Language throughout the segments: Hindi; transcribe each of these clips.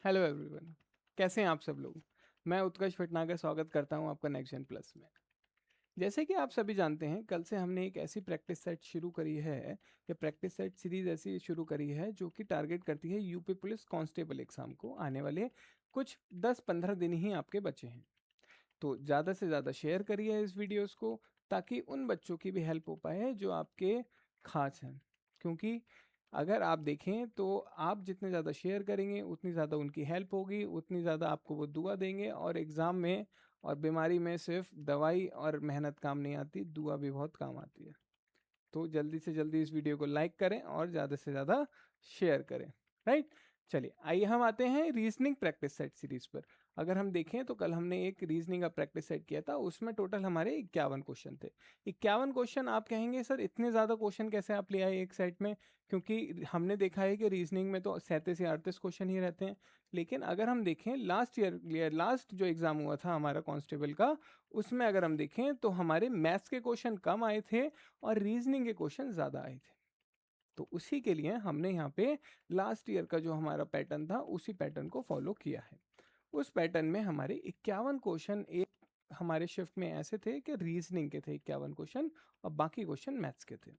Hello everyone. कैसे हैं आप सब लोग? मैं उत्कर्ष भटनागर स्वागत करता हूं आपका नेक्स्ट जेन प्लस में। जैसे कि आप सभी जानते हैं, कल से हमने एक ऐसी प्रैक्टिस सेट शुरू करी है, या प्रैक्टिस सेट सीरीज ऐसी शुरू करी है जो कि टारगेट करती है यूपी पुलिस कांस्टेबल एग्जाम को। आने वाले कुछ 10-15 दिन ही आपके बचे हैं, तो ज़्यादा से ज़्यादा शेयर करिए इस वीडियोस को, ताकि उन बच्चों की भी हेल्प हो पाए जो आपके खास हैं। क्योंकि अगर आप देखें तो आप जितने ज़्यादा शेयर करेंगे उतनी ज़्यादा उनकी हेल्प होगी, उतनी ज़्यादा आपको वो दुआ देंगे। और एग्ज़ाम में और बीमारी में सिर्फ दवाई और मेहनत काम नहीं आती, दुआ भी बहुत काम आती है। तो जल्दी से जल्दी इस वीडियो को लाइक करें और ज़्यादा से ज़्यादा शेयर करें। राइट। चलिए, आइए हम आते हैं रीजनिंग प्रैक्टिस सेट सीरीज पर। अगर हम देखें तो कल हमने एक रीजनिंग का प्रैक्टिस सेट किया था, उसमें टोटल हमारे 51 क्वेश्चन थे। 51 क्वेश्चन। आप कहेंगे सर इतने ज़्यादा क्वेश्चन कैसे आप ले आए एक सेट में? क्योंकि हमने देखा है कि रीजनिंग में तो 37 या 38 क्वेश्चन ही रहते हैं। लेकिन अगर हम देखें लास्ट जो एग्ज़ाम हुआ था हमारा कांस्टेबल का, उसमें अगर हम देखें तो हमारे मैथ्स के क्वेश्चन कम आए थे और रीजनिंग के क्वेश्चन ज़्यादा आए थे। तो उसी के लिए हमने यहाँ पे लास्ट ईयर का जो हमारा पैटर्न था उसी पैटर्न को फॉलो किया है। उस पैटर्न में हमारे 51 क्वेश्चन एक हमारे शिफ्ट में ऐसे थे कि रीजनिंग के थे 51 क्वेश्चन, और बाकी क्वेश्चन मैथ्स के थे।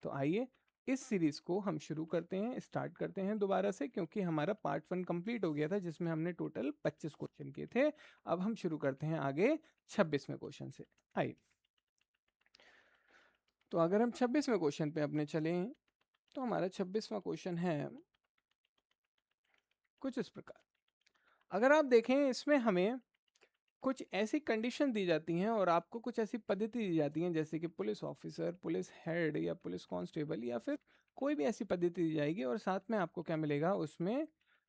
तो आइए इस सीरीज को हम शुरू करते हैं, स्टार्ट करते हैं दोबारा से, क्योंकि हमारा पार्ट 1 कंप्लीट हो गया था जिसमें हमने टोटल 25 क्वेश्चन किए थे। अब हम शुरू करते हैं आगे 26वें क्वेश्चन से। आइए, तो अगर हम 26वें क्वेश्चन पे अपने चलें तो हमारा 26वां क्वेश्चन है कुछ इस प्रकार। अगर आप देखें, इसमें हमें कुछ ऐसी कंडीशन दी जाती हैं और आपको कुछ ऐसी पद्धति दी जाती हैं, जैसे कि पुलिस ऑफिसर, पुलिस हेड या पुलिस कांस्टेबल, या फिर कोई भी ऐसी पद्धति दी जाएगी और साथ में आपको क्या मिलेगा, उसमें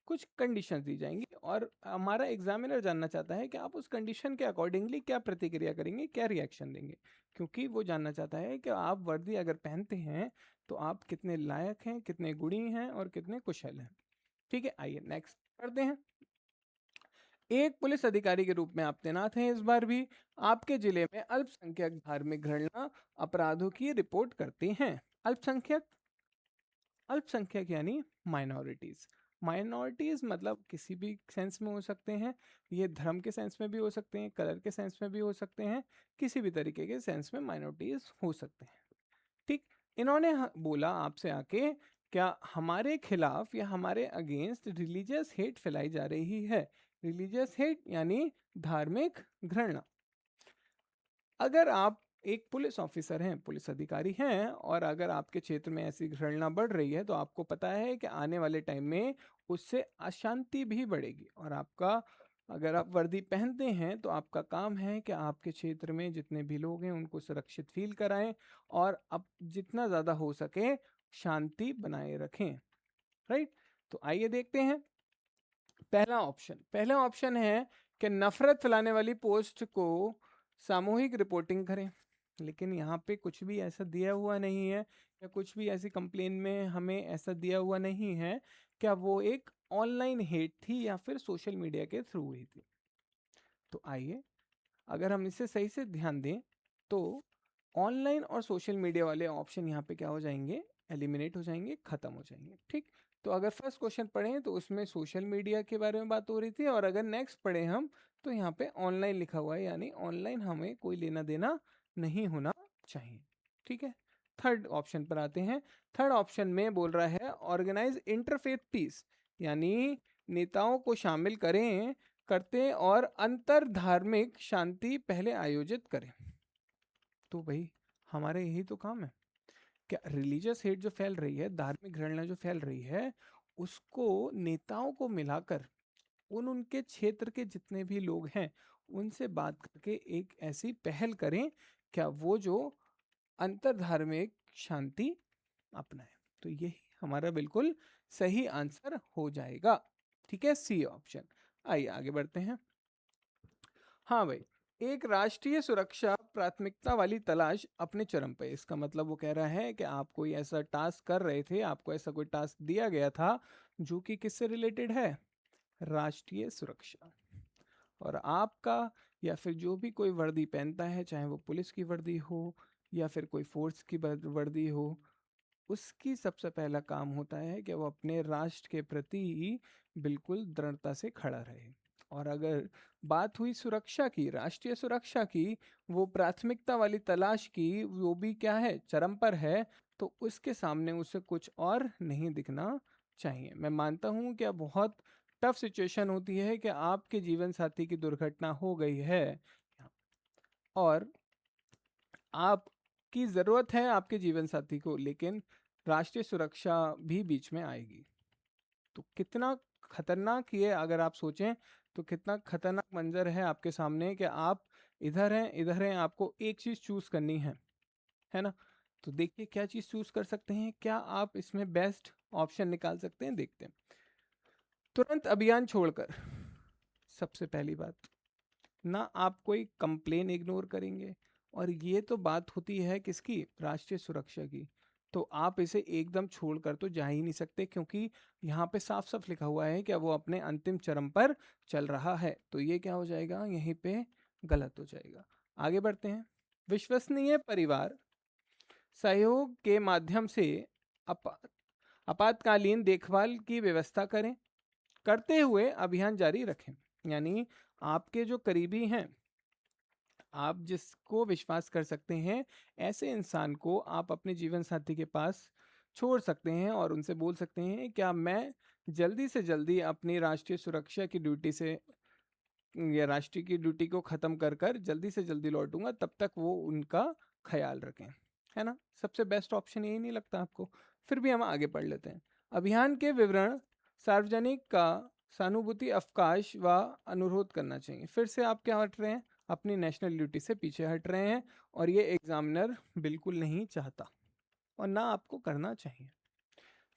कुछ कंडीशंस दी जाएंगी। और हमारा एग्जामिनर जानना चाहता है कि आप उस कंडीशन के अकॉर्डिंगली क्या प्रतिक्रिया करेंगे, क्या रिएक्शन देंगे। क्योंकि वो जानना चाहता है कि आप वर्दी अगर पहनते हैं तो आप कितने लायक हैं, कितने गुणी हैं और कितने कुशल हैं। ठीक है, आइए नेक्स्ट करते हैं। एक पुलिस अधिकारी के रूप में आप तैनात हैं इस बार भी। आपके जिले में अल्पसंख्यक धार्मिक घृणा अपराधों की रिपोर्ट करते हैं। अल्पसंख्यक, अल्पसंख्यक यानी माइनॉरिटीज। माइनॉरिटीज मतलब किसी भी सेंस में हो सकते हैं, ये धर्म के सेंस में भी हो सकते हैं, कलर के सेंस में भी हो सकते हैं, किसी भी तरीके के सेंस में माइनॉरिटीज हो सकते हैं। ठीक। इन्होंने बोला आपसे आके, क्या हमारे खिलाफ या हमारे अगेंस्ट रिलीजियस हेट फैलाई जा रही है। रिलीजियस हेट यानी धार्मिक घृणा। अगर आप एक पुलिस ऑफिसर हैं, पुलिस अधिकारी हैं, और अगर आपके क्षेत्र में ऐसी घृणा बढ़ रही है, तो आपको पता है कि आने वाले टाइम में उससे अशांति भी बढ़ेगी। और आपका, अगर आप वर्दी पहनते हैं तो आपका काम है कि आपके क्षेत्र में जितने भी लोग हैं उनको सुरक्षित फील कराएं और अब जितना ज़्यादा हो सके शांति बनाए रखें। राइट। तो आइए देखते हैं। पहला ऑप्शन है कि नफरत फैलाने वाली पोस्ट को सामूहिक रिपोर्टिंग करें। लेकिन यहाँ पे कुछ भी ऐसा दिया हुआ नहीं है, या कुछ भी ऐसी कंप्लेन में हमें ऐसा दिया हुआ नहीं है क्या वो एक ऑनलाइन हेट थी या फिर सोशल मीडिया के थ्रू हुई थी। तो आइए, अगर हम इसे सही से ध्यान दें तो ऑनलाइन और सोशल मीडिया वाले ऑप्शन यहाँ पे क्या हो जाएंगे, एलिमिनेट हो जाएंगे, खत्म हो जाएंगे। ठीक। तो अगर फर्स्ट क्वेश्चन पढ़ें तो उसमें सोशल मीडिया के बारे में बात हो रही थी, और अगर नेक्स्ट पढ़ें हम तो यहाँ पे ऑनलाइन लिखा हुआ है, यानी ऑनलाइन हमें कोई लेना देना नहीं होना चाहिए। ठीक है। थर्ड ऑप्शन पर आते हैं। थर्ड ऑप्शन में बोल रहा है ऑर्गेनाइज इंटरफेथ पीस, यानी नेताओं को शामिल करें करते और अंतर धार्मिक शांति पहले आयोजित करें। तो भाई, हमारे यही तो काम है। क्या रिलीजियस हेट जो फैल रही है, धार्मिक घृणा जो फैल रही है, उसको नेताओं को मिलाकर उनके क्षेत्र के जितने भी लोग हैं उनसे बात करके एक ऐसी पहल करें, क्या वो जो अंतर धार्मिक शांति अपनाए। तो यही हमारा बिल्कुल सही आंसर हो जाएगा। ठीक है, सी ऑप्शन। आइए आगे बढ़ते हैं। हाँ भाई, एक राष्ट्रीय सुरक्षा प्राथमिकता वाली तलाश अपने चरम पे। इसका मतलब वो कह रहा है कि आप कोई ऐसा टास्क कर रहे थे, आपको ऐसा कोई टास्क दिया गया था जो कि किससे रिलेटेड है, राष्ट्रीय सुरक्षा। और आपका, या फिर जो भी कोई वर्दी पहनता है, चाहे वो पुलिस की वर्दी हो या फिर कोई फोर्स की वर्दी हो, उसकी सबसे पहला काम होता है कि वो अपने राष्ट्र के प्रति बिल्कुल दृढ़ता से खड़ा रहे। और अगर बात हुई सुरक्षा की, राष्ट्रीय सुरक्षा की, वो प्राथमिकता वाली तलाश की, वो भी क्या है, चरम पर है, तो उसके सामने उसे कुछ और नहीं दिखना चाहिए। मैं मानता हूँ कि अब बहुत टफ सिचुएशन होती है कि आपके जीवन साथी की दुर्घटना हो गई है और आपकी ज़रूरत है आपके जीवन साथी को, लेकिन राष्ट्रीय सुरक्षा भी बीच में आएगी। तो कितना खतरनाक ये, अगर आप सोचें तो कितना खतरनाक मंजर है आपके सामने कि आप इधर हैं, आपको एक चीज़ चूज करनी है ना। तो देखिए क्या चीज़ चूज कर सकते हैं, क्या आप इसमें बेस्ट ऑप्शन निकाल सकते हैं, देखते हैं। तुरंत अभियान छोड़कर, सबसे पहली बात, ना आप कोई कंप्लेन इग्नोर करेंगे, और ये तो बात होती है किसकी, राष्ट्रीय सुरक्षा की। तो आप इसे एकदम छोड़कर तो जा ही नहीं सकते, क्योंकि यहाँ पे साफ साफ लिखा हुआ है कि वो अपने अंतिम चरम पर चल रहा है। तो ये क्या हो जाएगा, यहीं पे गलत हो जाएगा। आगे बढ़ते हैं। विश्वसनीय परिवार सहयोग के माध्यम से अपा- आपातकालीन देखभाल की व्यवस्था करें, करते हुए अभियान जारी रखें। यानी आपके जो करीबी हैं, आप जिसको विश्वास कर सकते हैं, ऐसे इंसान को आप अपने जीवन साथी के पास छोड़ सकते हैं और उनसे बोल सकते हैं, क्या मैं जल्दी से जल्दी अपनी राष्ट्रीय सुरक्षा की ड्यूटी से या राष्ट्रीय की ड्यूटी को ख़त्म कर कर जल्दी से जल्दी लौटूंगा, तब तक वो उनका ख्याल रखें। है ना, सबसे बेस्ट ऑप्शन यही नहीं लगता आपको? फिर भी हम आगे पढ़ लेते हैं। अभियान के विवरण सार्वजनिक का सहानुभूति अवकाश व अनुरोध करना चाहिए। फिर से आप क्या हट रहे हैं, अपनी नेशनल ड्यूटी से पीछे हट रहे हैं, और ये एग्जामिनर बिल्कुल नहीं चाहता और ना आपको करना चाहिए।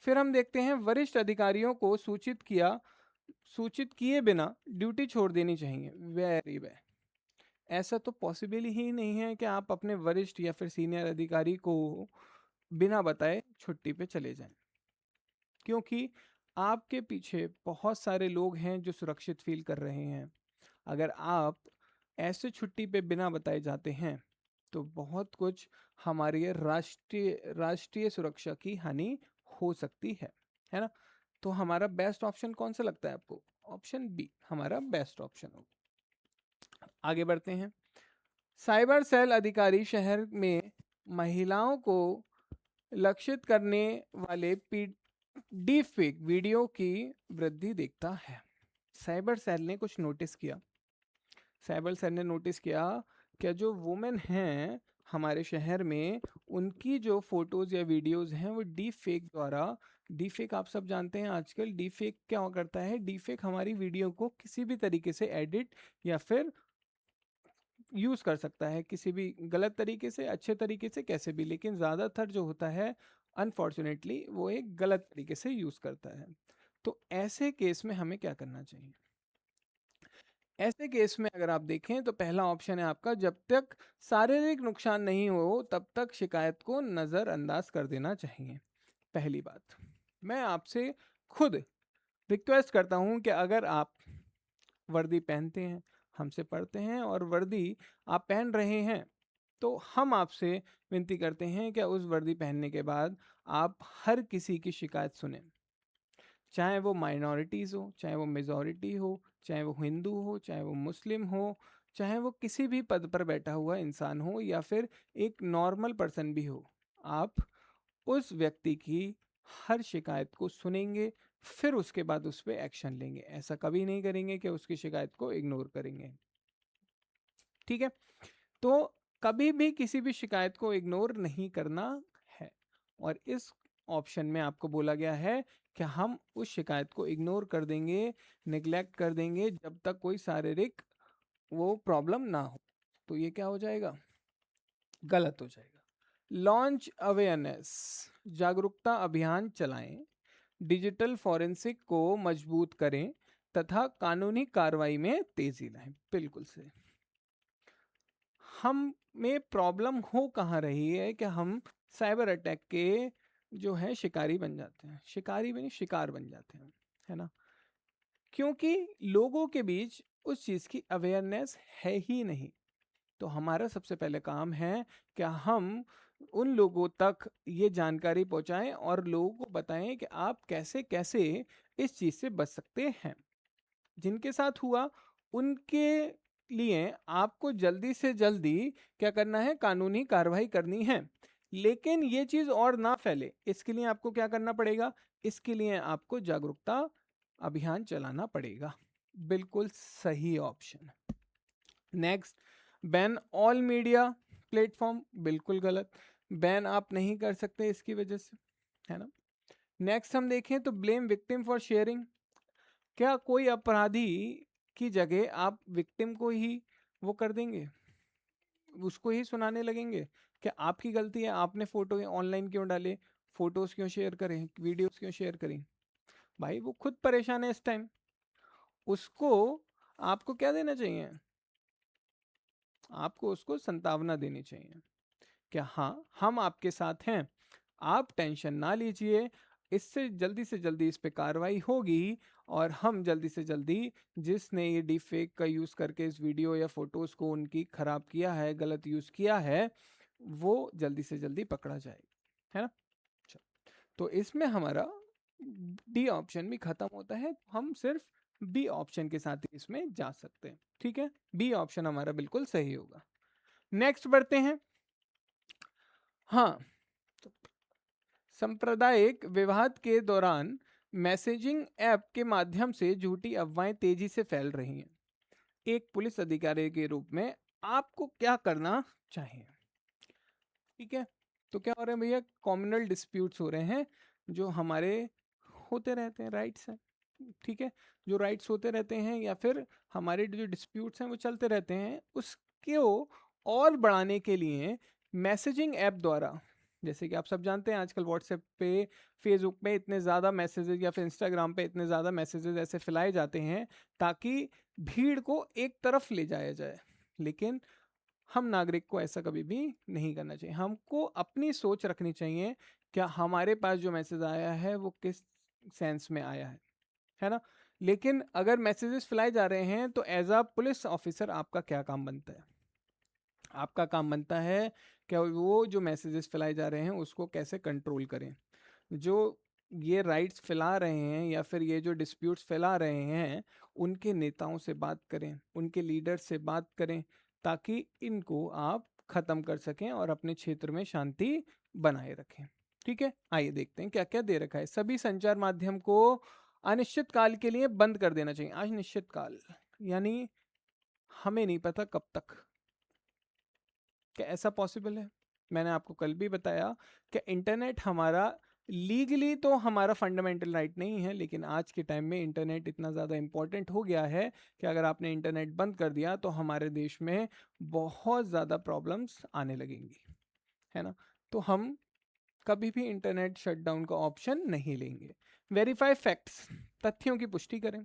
फिर हम देखते हैं, वरिष्ठ अधिकारियों को सूचित किए बिना ड्यूटी छोड़ देनी चाहिए। वेरी वे, ऐसा तो पॉसिबल ही नहीं है कि आप अपने वरिष्ठ या फिर सीनियर अधिकारी को बिना बताए छुट्टी पे चले जाएं, क्योंकि आपके पीछे बहुत सारे लोग हैं जो सुरक्षित फील कर रहे हैं। अगर आप ऐसे छुट्टी पे बिना बताए जाते हैं, तो बहुत कुछ हमारी राष्ट्रीय सुरक्षा की हानि हो सकती है ना। तो हमारा बेस्ट ऑप्शन कौन सा लगता है आपको? ऑप्शन बी हमारा बेस्ट ऑप्शन होगा। आगे बढ़ते हैं। साइबर सेल अधिकारी शहर में महिलाओं को लक्षित करने वाले डीप फेक वीडियो की वृद्धि देखता है। साइबर सेल ने कुछ नोटिस किया, साइबर सेल ने नोटिस किया कि जो वुमेन हैं हमारे शहर में, उनकी जो फोटोज या वीडियोस हैं वो डीप फेक द्वारा, डीप फेक आप सब जानते हैं आजकल डीप फेक क्या करता है, डीप फेक हमारी वीडियो को किसी भी तरीके से एडिट या फिर यूज़ कर सकता है, किसी भी गलत तरीके से, अच्छे तरीके से, कैसे भी, लेकिन ज़्यादातर जो होता है अनफॉर्चुनेटली वो एक गलत तरीके से यूज़ करता है। तो ऐसे केस में हमें क्या करना चाहिए? ऐसे केस में अगर आप देखें तो पहला ऑप्शन है आपका, जब तक शारीरिक नुकसान नहीं हो तब तक शिकायत को नज़रअंदाज कर देना चाहिए। पहली बात, मैं आपसे खुद रिक्वेस्ट करता हूं कि अगर आप वर्दी पहनते हैं, हमसे पढ़ते हैं और वर्दी आप पहन रहे हैं, तो हम आपसे विनती करते हैं कि उस वर्दी पहनने के बाद आप हर किसी की शिकायत सुनें, चाहे वो माइनॉरिटीज़ हो, चाहे वो मेजॉरिटी हो, चाहे वो हिंदू हो, चाहे वो मुस्लिम हो, चाहे वो किसी भी पद पर बैठा हुआ इंसान हो या फिर एक नॉर्मल पर्सन भी हो। आप उस व्यक्ति की हर शिकायत को सुनेंगे, फिर उसके बाद उस पर एक्शन लेंगे। ऐसा कभी नहीं करेंगे कि उसकी शिकायत को इग्नोर करेंगे। ठीक है, तो कभी भी किसी भी शिकायत को इग्नोर नहीं करना है। और इस ऑप्शन में आपको बोला गया है कि हम उस शिकायत को इग्नोर कर देंगे, निग्लेक्ट कर देंगे, जब तक कोई शारीरिक वो प्रॉब्लम ना हो। तो ये क्या हो जाएगा, गलत हो जाएगा। लॉन्च अवेयरनेस, जागरूकता अभियान चलाएं, डिजिटल फॉरेंसिक को मजबूत करें तथा कानूनी कार्रवाई में तेजी लाएं। बिल्कुल से हम में प्रॉब्लम हो कहाँ रही है कि हम साइबर अटैक के जो है शिकारी बन जाते हैं, शिकारी बनी शिकार बन जाते हैं, है ना, क्योंकि लोगों के बीच उस चीज़ की अवेयरनेस है ही नहीं। तो हमारा सबसे पहले काम है कि हम उन लोगों तक ये जानकारी पहुंचाएं और लोगों को बताएं कि आप कैसे कैसे इस चीज से बच सकते हैं। जिनके साथ हुआ उनके लिए आपको जल्दी से जल्दी क्या करना है, कानूनी कार्रवाई करनी है। लेकिन ये चीज और ना फैले इसके लिए आपको क्या करना पड़ेगा, इसके लिए आपको जागरूकता अभियान चलाना पड़ेगा। बिल्कुल सही option. Next, ban all media platform, बिल्कुल गलत। बैन आप नहीं कर सकते इसकी वजह से, है ना। नेक्स्ट हम देखें तो ब्लेम विक्टिम फॉर शेयरिंग। क्या कोई अपराधी की जगह आप विक्टिम को ही वो कर देंगे, उसको ही सुनाने लगेंगे? क्या आपकी गलती है, आपने फोटो ऑनलाइन क्यों डाले, फोटोज क्यों शेयर करें, वीडियोस क्यों शेयर करें? भाई वो खुद परेशान है इस टाइम, उसको आपको क्या देना चाहिए, आपको उसको संतावना देनी चाहिए। क्या हाँ, हम आपके साथ हैं, आप टेंशन ना लीजिए, इससे जल्दी इस पे कार्रवाई होगी, और हम जल्दी से जल्दी जिसने ये डीप फेक का यूज करके इस वीडियो या फोटोज को उनकी खराब किया है, गलत यूज किया है, वो जल्दी से जल्दी पकड़ा जाएगा, है ना। चलो, तो इसमें हमारा डी ऑप्शन भी खत्म होता है, हम सिर्फ बी ऑप्शन के साथ ही इसमें जा सकते हैं। ठीक है, बी ऑप्शन हमारा बिल्कुल सही होगा। नेक्स्ट बढ़ते हैं। हाँ, सांप्रदायिक विवाद के दौरान मैसेजिंग ऐप के माध्यम से झूठी अफवाहें तेजी से फैल रही हैं। एक पुलिस अधिकारी के रूप में आपको क्या करना चाहिए? ठीक है, तो क्या हो रहा है भैया, कॉम्युनल डिस्प्यूट्स हो रहे हैं जो हमारे होते रहते हैं, राइट्स हैं। ठीक है, जो राइट्स होते रहते हैं या फिर हमारे जो डिस्प्यूट्स हैं वो चलते रहते हैं, उसको और बढ़ाने के लिए मैसेजिंग ऐप द्वारा, जैसे कि आप सब जानते हैं आजकल व्हाट्सएप पे, फेसबुक पे इतने ज़्यादा मैसेजेस, या फिर इंस्टाग्राम पे इतने ज़्यादा मैसेजेस ऐसे फैलाए जाते हैं ताकि भीड़ को एक तरफ ले जाया जाए। लेकिन हम नागरिक को ऐसा कभी भी नहीं करना चाहिए, हमको अपनी सोच रखनी चाहिए, क्या हमारे पास जो मैसेज आया है वो किस सेंस में आया है ना। लेकिन अगर मैसेजेस फैलाए जा रहे हैं तो एज अ पुलिस ऑफिसर आपका क्या काम बनता है? आपका काम बनता है क्या, वो जो मैसेजेस फैलाए जा रहे हैं उसको कैसे कंट्रोल करें। जो ये राइट्स फैला रहे हैं या फिर ये जो डिस्प्यूट्स फैला रहे हैं, उनके नेताओं से बात करें, उनके लीडर से बात करें, ताकि इनको आप खत्म कर सकें और अपने क्षेत्र में शांति बनाए रखें। ठीक है, आइए देखते हैं क्या क्या दे रखा है। सभी संचार माध्यम को अनिश्चित काल के लिए बंद कर देना चाहिए। अनिश्चित काल यानी हमें नहीं पता कब तक, क्या ऐसा पॉसिबल है? मैंने आपको कल भी बताया कि इंटरनेट हमारा लीगली तो हमारा फंडामेंटल राइट नहीं है, लेकिन आज के टाइम में इंटरनेट इतना ज़्यादा इम्पोर्टेंट हो गया है कि अगर आपने इंटरनेट बंद कर दिया तो हमारे देश में बहुत ज़्यादा प्रॉब्लम्स आने लगेंगी, है ना। तो हम कभी भी इंटरनेट शटडाउन का ऑप्शन नहीं लेंगे। वेरीफाई फैक्ट्स, तथ्यों की पुष्टि करें।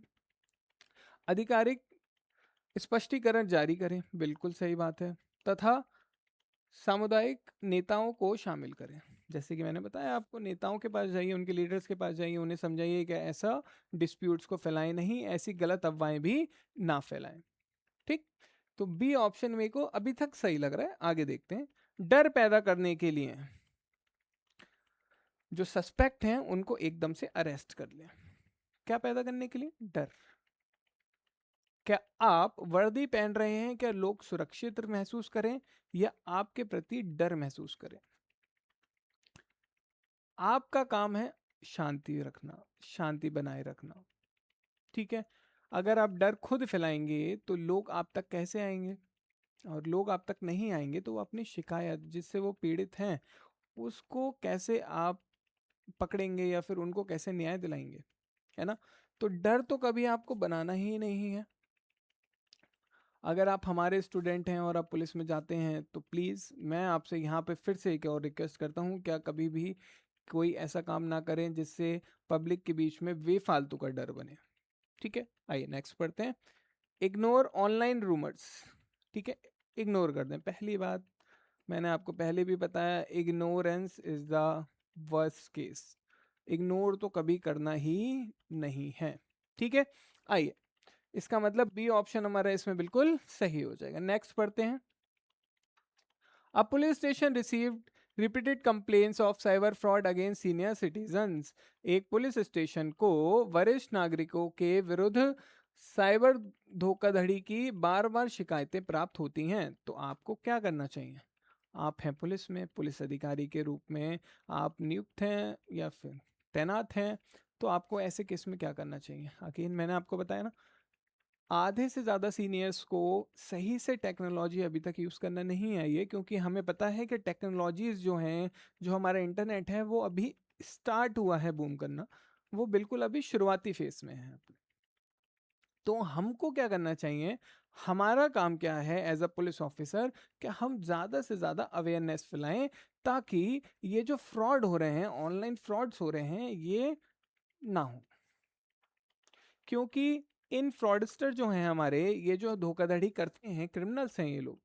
आधिकारिक स्पष्टीकरण जारी करें, बिल्कुल सही बात है। तथा सामुदायिक नेताओं को शामिल करें। जैसे कि मैंने बताया आपको, नेताओं के पास जाइए, उनके लीडर्स के पास जाइए, उन्हें समझाइए कि ऐसा डिस्प्यूट्स को फैलाएं नहीं, ऐसी गलत अफवाहें भी ना फैलाएं। ठीक, तो बी ऑप्शन मेरे को अभी तक सही लग रहा है। आगे देखते हैं। डर पैदा करने के लिए जो सस्पेक्ट हैं उनको एकदम से अरेस्ट कर लें। क्या पैदा करने के लिए? डर। क्या आप वर्दी पहन रहे हैं, क्या लोग सुरक्षित महसूस करें या आपके प्रति डर महसूस करें? आपका काम है शांति रखना, शांति बनाए रखना। ठीक है, अगर आप डर खुद फैलाएंगे तो लोग आप तक कैसे आएंगे, और लोग आप तक नहीं आएंगे तो वो अपनी शिकायत जिससे वो पीड़ित हैं उसको कैसे आप पकड़ेंगे या फिर उनको कैसे न्याय दिलाएंगे, है ना। तो डर तो कभी आपको बनाना ही नहीं है। अगर आप हमारे स्टूडेंट हैं और आप पुलिस में जाते हैं तो प्लीज़ मैं आपसे यहाँ पे फिर से एक और रिक्वेस्ट करता हूँ, क्या कभी भी कोई ऐसा काम ना करें जिससे पब्लिक के बीच में बेफालतू का डर बने। ठीक है, आइए नेक्स्ट पढ़ते हैं। Ignore online rumours. ठीक है, इग्नोर कर दें। पहली बात मैंने आपको पहले भी बताया, ignorance is the worst case. Ignore तो कभी करना ही नहीं है। ठीक है, आइए, इसका मतलब बी ऑप्शन हमारा इसमें बिल्कुल सही हो जाएगा। नेक्स्ट पढ़ते हैं। अ police station received repeated complaints of cyber fraud against senior citizens. एक पुलिस स्टेशन को वरिष्ठ नागरिकों के विरुद्ध साइबर धोखाधड़ी की बार बार शिकायतें प्राप्त होती हैं, तो आपको क्या करना चाहिए? आप हैं पुलिस में, पुलिस अधिकारी के रूप में आप नियुक्त हैं या फिर तैनात हैं, तो आपको ऐसे केस में क्या करना चाहिए? अगेन मैंने आपको बताया ना, आधे से ज़्यादा सीनियर्स को सही से टेक्नोलॉजी अभी तक यूज़ करना नहीं आई है, क्योंकि हमें पता है कि टेक्नोलॉजीज़ जो हैं, जो हमारा इंटरनेट है, वो अभी स्टार्ट हुआ है बूम करना, वो बिल्कुल अभी शुरुआती फेस में है। तो हमको क्या करना चाहिए? हमारा काम क्या है एज अ पुलिस ऑफिसर, कि हम ज़्यादा से ज़्यादा अवेयरनेस फैलाएं, ताकि ये जो फ्रॉड हो रहे हैं, ऑनलाइन फ्रॉड्स हो रहे हैं, ये ना हो। क्योंकि इन फ्रॉडस्टर जो हैं हमारे, ये जो धोखाधड़ी करते हैं, क्रिमिनल्स हैं ये लोग,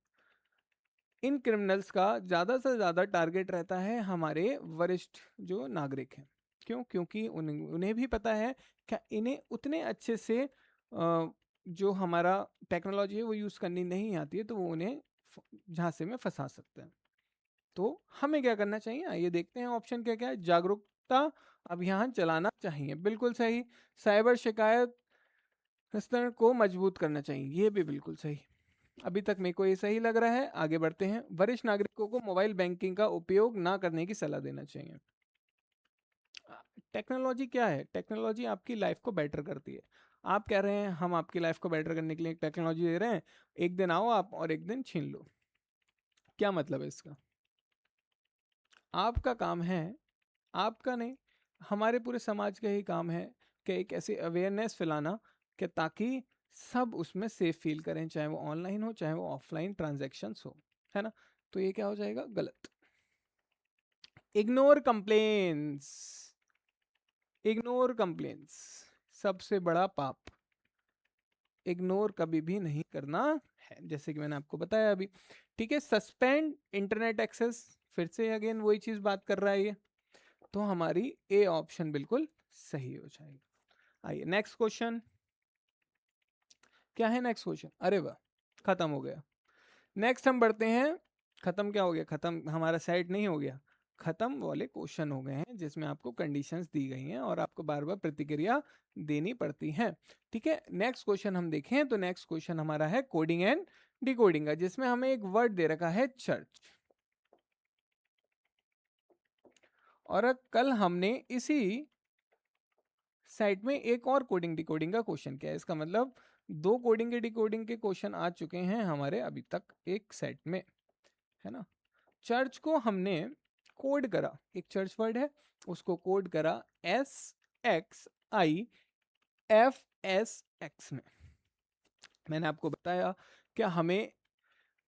इन क्रिमिनल्स का ज़्यादा से ज़्यादा टारगेट रहता है हमारे वरिष्ठ जो नागरिक हैं। क्यों? क्योंकि उन्हें भी पता है कि इन्हें उतने अच्छे से जो हमारा टेक्नोलॉजी है वो यूज़ करनी नहीं आती है, तो वो उन्हें झांसे में फंसा सकते हैं। तो हमें क्या करना चाहिए? आइए देखते हैं ऑप्शन क्या क्या है। जागरूकता अभियान चलाना चाहिए, बिल्कुल सही। साइबर शिकायत स्तर को मजबूत करना चाहिए, ये भी बिल्कुल सही। अभी तक मेरे को ये सही लग रहा है। आगे बढ़ते हैं। वरिष्ठ नागरिकों को मोबाइल बैंकिंग का उपयोग ना करने की सलाह देना चाहिए। टेक्नोलॉजी क्या है? टेक्नोलॉजी आपकी लाइफ को बेटर करती है। आप कह रहे हैं हम आपकी लाइफ को बेटर करने के लिए टेक्नोलॉजी दे रहे हैं, एक दिन आओ आप और एक दिन छीन लो। क्या मतलब है इसका? आपका काम है, आपका नहीं, हमारे पूरे समाज का ही काम है कि एक ऐसी अवेयरनेस फैलाना कि ताकि सब उसमें सेफ फील करें, चाहे वो ऑनलाइन हो चाहे वो ऑफलाइन ट्रांजैक्शंस हो, है ना? तो ये क्या हो जाएगा? गलत। इग्नोर कंप्लेन्स, इग्नोर कंप्लेन्स सबसे बड़ा पाप। इग्नोर कभी भी नहीं करना है, जैसे कि मैंने आपको बताया अभी। ठीक है, सस्पेंड इंटरनेट एक्सेस, फिर से अगेन वही चीज बात कर रहा है ये, तो हमारी ए ऑप्शन बिल्कुल सही हो जाएगी। आइए नेक्स्ट क्वेश्चन। क्या है नेक्स्ट क्वेश्चन? अरे वाह, खत्म हो गया। नेक्स्ट हम बढ़ते हैं। खत्म क्या हो गया? खत्म हमारा सेट नहीं हो गया, खत्म वाले क्वेश्चन हो गए हैं जिसमें आपको कंडीशंस दी गई हैं और आपको बार बार प्रतिक्रिया देनी पड़ती है। ठीक है, नेक्स्ट क्वेश्चन हम देखें तो नेक्स्ट क्वेश्चन हमारा है कोडिंग एंड डिकोडिंग का, जिसमें हमें एक वर्ड दे रखा है चर्च। और कल हमने इसी साइट में एक और कोडिंग डिकोडिंग का क्वेश्चन किया है। इसका मतलब दो कोडिंग के डिकोडिंग के क्वेश्चन आ चुके हैं हमारे अभी तक एक सेट में, है ना? चर्च को हमने कोड करा, एक चर्च वर्ड है, उसको कोड करा SXIFSX में। मैंने आपको बताया कि हमें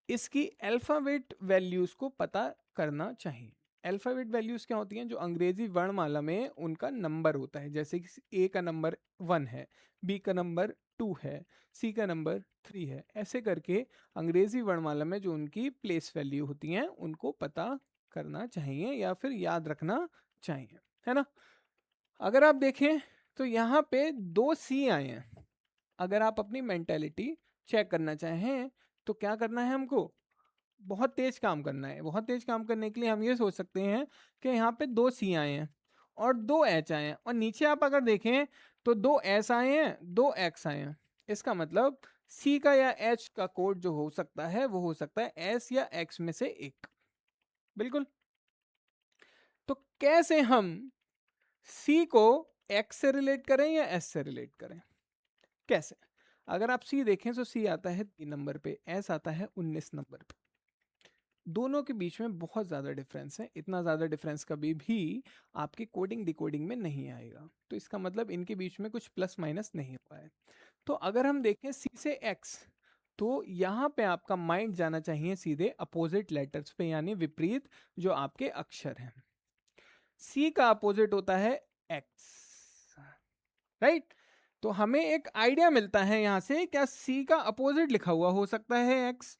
इसकी अल्फाबेट वैल्यूज को पता करना चाहिए। अल्फाबेट वैल्यूज क्या होती हैं? जो अंग्रेजी वर्णमाला में उनका नंबर होता है, जैसे कि ए का नंबर 1 है, बी का नंबर 2 है, सी का नंबर 3 है, ऐसे करके अंग्रेजी वर्णमाला में जो उनकी प्लेस वैल्यू होती हैं उनको पता करना चाहिए या फिर याद रखना चाहिए, है ना? अगर आप देखें तो यहाँ पे दो सी आए हैं। अगर आप अपनी मेंटेलिटी चेक करना चाहें तो क्या करना है हमको? बहुत तेज काम करना है। बहुत तेज काम करने के लिए हम ये सोच सकते हैं कि यहाँ पे दो सी आए हैं और दो एच आए हैं, और नीचे आप अगर देखें तो दो एस आए हैं, दो एक्स आए हैं। इसका मतलब सी का या एच का कोड जो हो सकता है वो हो सकता है एस या एक्स में से एक। बिल्कुल। तो कैसे हम सी को एक्स से रिलेट करें या एस से रिलेट करें? कैसे? अगर आप सी देखें तो सी आता है 3 नंबर पे, एस आता है 19 नंबर पे। दोनों के बीच में बहुत ज़्यादा डिफरेंस है। इतना ज़्यादा डिफरेंस कभी भी आपकी कोडिंग डिकोडिंग में नहीं आएगा, तो इसका मतलब इनके बीच में कुछ प्लस माइनस नहीं हुआ है। तो अगर हम देखें सी से एक्स, तो यहाँ पे आपका माइंड जाना चाहिए सीधे अपोजिट लेटर्स पे, यानी विपरीत जो आपके अक्षर हैं। सी का अपोजिट होता है एक्स, राइट? तो हमें एक आइडिया मिलता है यहाँ से, क्या सी का अपोजिट लिखा हुआ हो सकता है एक्स?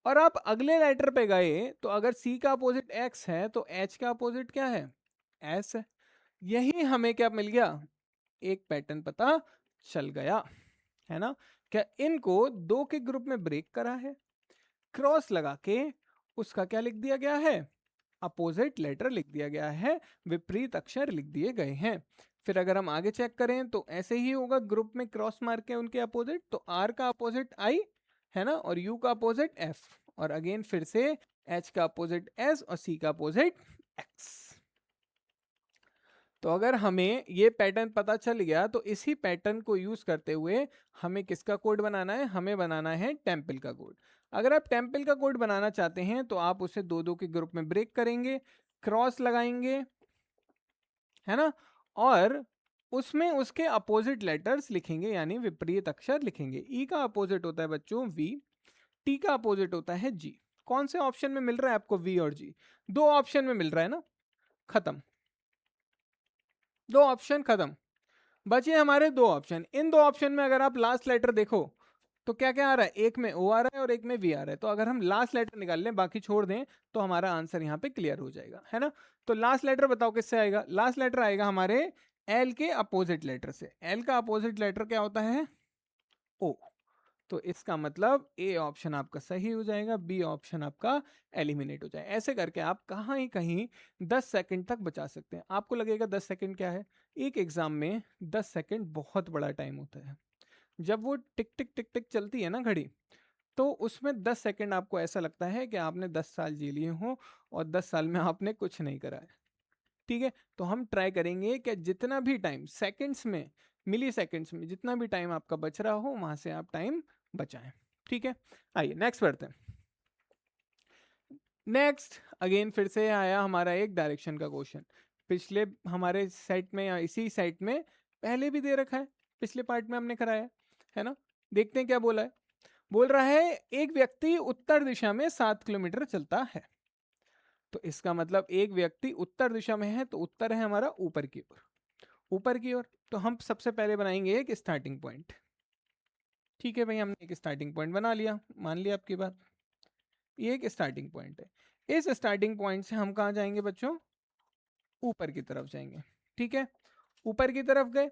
और आप अगले लेटर पे गए तो अगर सी का अपोजिट एक्स है तो एच का अपोजिट क्या है? एस है। यही हमें क्या मिल गया? एक पैटर्न पता चल गया, है ना? क्या इनको दो के ग्रुप में ब्रेक करा है, क्रॉस लगा के उसका क्या लिख दिया गया है? अपोजिट लेटर लिख दिया गया है, विपरीत अक्षर लिख दिए गए हैं। फिर अगर हम आगे चेक करें तो ऐसे ही होगा, ग्रुप में क्रॉस मार्क है उनके अपोजिट, तो आर का अपोजिट आई है ना, और यू का अपोजिट एफ, और अगेन फिर से एच का अपोजिट एस और सी का अपोजिट एक्स। तो अगर हमें ये पैटर्न पता चल गया तो इसी पैटर्न को यूज करते हुए हमें किसका कोड बनाना है, हमें बनाना है टेम्पल का कोड। अगर आप टेम्पल का कोड बनाना चाहते हैं तो आप उसे दो दो के ग्रुप में ब्रेक करेंगे, क्रॉस लगाएंगे, है ना, और उसमें उसके अपोजिट लेटर्स लिखेंगे, यानी विपरीत अक्षर लिखेंगे। ई का अपोजिट होता है बच्चों वी, टी का अपोजिट होता है जी। कौन से ऑप्शन में मिल रहा है आपको वी और जी? दो ऑप्शन में मिल रहा है ना, खत्म, दो ऑप्शन खत्म। बचे हमारे दो ऑप्शन। इन दो ऑप्शन में अगर आप लास्ट लेटर देखो तो क्या क्या आ रहा है, एक में ओ आ रहा है और एक में वी आ रहा है। तो अगर हम लास्ट लेटर निकाल लें, बाकी छोड़ दें, तो हमारा आंसर यहाँ पे क्लियर हो जाएगा, है ना। तो लास्ट लेटर बताओ किससे आएगा? लास्ट लेटर आएगा हमारे एल के अपोजिट लेटर से। एल का अपोजिट लेटर क्या होता है? ओ। तो इसका मतलब ए ऑप्शन आपका सही हो जाएगा, बी ऑप्शन आपका एलिमिनेट हो जाए। ऐसे करके आप कहाँ ही कहीं 10 सेकंड तक बचा सकते हैं। आपको लगेगा 10 सेकंड क्या है, एक एग्जाम में 10 सेकंड बहुत बड़ा टाइम होता है। जब वो टिक टिक टिक टिक चलती है ना घड़ी, तो उसमें 10 सेकंड आपको ऐसा लगता है कि आपने 10 साल जी लिए हो और 10 साल में आपने कुछ नहीं करा है। ठीक है, तो हम ट्राई करेंगे कि जितना भी टाइम सेकंड्स में, मिली सेकंड्स में जितना भी टाइम आपका बच रहा हो वहां से आप टाइम बचाएं। ठीक है, आइए नेक्स्ट बढ़ते हैं। नेक्स्ट अगेन फिर से आया हमारा एक डायरेक्शन का क्वेश्चन। पिछले हमारे सेट में या इसी सेट में पहले भी दे रखा है, पिछले पार्ट में हमने कराया है ना। देखते हैं क्या बोला है। बोल रहा है एक व्यक्ति उत्तर दिशा में 7 किलोमीटर चलता है। तो इसका मतलब एक व्यक्ति उत्तर दिशा में है, तो उत्तर है हमारा ऊपर की ओर, ऊपर की ओर। तो हम सबसे पहले बनाएंगे एक स्टार्टिंग पॉइंट। ठीक है भाई, हमने एक स्टार्टिंग पॉइंट बना लिया, मान लिया आपकी बात। ये एक स्टार्टिंग पॉइंट है। इस स्टार्टिंग पॉइंट से हम कहाँ जाएंगे बच्चों? ऊपर की तरफ जाएंगे। ठीक है, ऊपर की तरफ गए।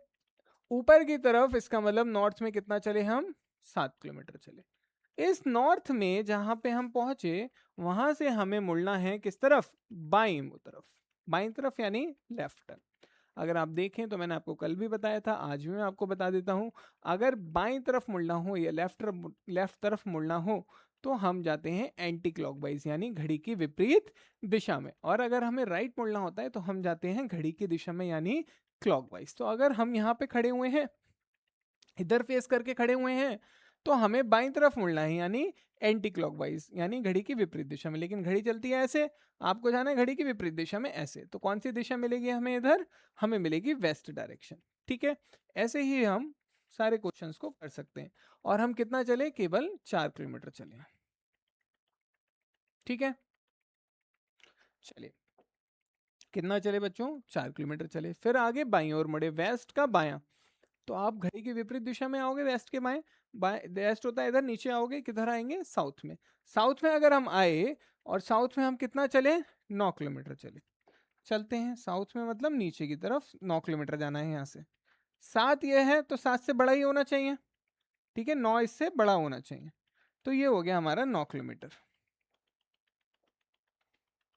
ऊपर की तरफ इसका मतलब नॉर्थ में कितना चले हम? 7 किलोमीटर चले। इस नॉर्थ में जहां पे हम पहुंचे वहां से हमें मुड़ना है किस तरफ? बाईं तरफ। बाईं तरफ यानी लेफ्ट टर्न। अगर आप देखें तो मैंने आपको कल भी बताया था, आज भी मैं आपको बता देता हूं। अगर बाईं तरफ मुड़ना हो या लेफ्ट तरफ मुड़ना हो तो हम जाते हैं एंटी क्लॉकवाइज, यानी घड़ी की विपरीत दिशा में। और अगर हमें राइट मुड़ना होता है तो हम जाते हैं घड़ी की दिशा में, यानी क्लॉकवाइज। तो अगर हम यहाँ पे खड़े हुए हैं, इधर फेस करके खड़े हुए हैं, तो हमें बाईं तरफ मुड़ना है, यानी एंटी क्लॉकवाइज, यानी घड़ी की विपरीत दिशा में। लेकिन घड़ी चलती है ऐसे, आपको जाना है घड़ी की विपरीत दिशा में ऐसे। तो कौन सी दिशा मिलेगी हमें इधर? हमें मिलेगी वेस्ट डायरेक्शन। ठीक है, ऐसे ही हम सारे क्वेश्चंस को कर सकते हैं। और हम कितना चले? केवल 4 किलोमीटर चले। ठीक है, चलिए कितना चले बच्चों? 4 किलोमीटर चले। फिर आगे बाईं ओर मुड़े, वेस्ट का बायां। तो आप घड़ी की विपरीत दिशा में आओगे, वेस्ट के बाएं। वेस्ट होता है इधर, नीचे आओगे किधर आएंगे? साउथ में। साउथ में अगर हम आए और साउथ में हम कितना चले? 9 किलोमीटर चले। चलते हैं साउथ में, मतलब नीचे की तरफ 9 किलोमीटर जाना है यहाँ से। 7 ये है तो 7 से बड़ा ही होना चाहिए। ठीक है, 9 इससे बड़ा होना चाहिए। तो ये हो गया हमारा 9 किलोमीटर।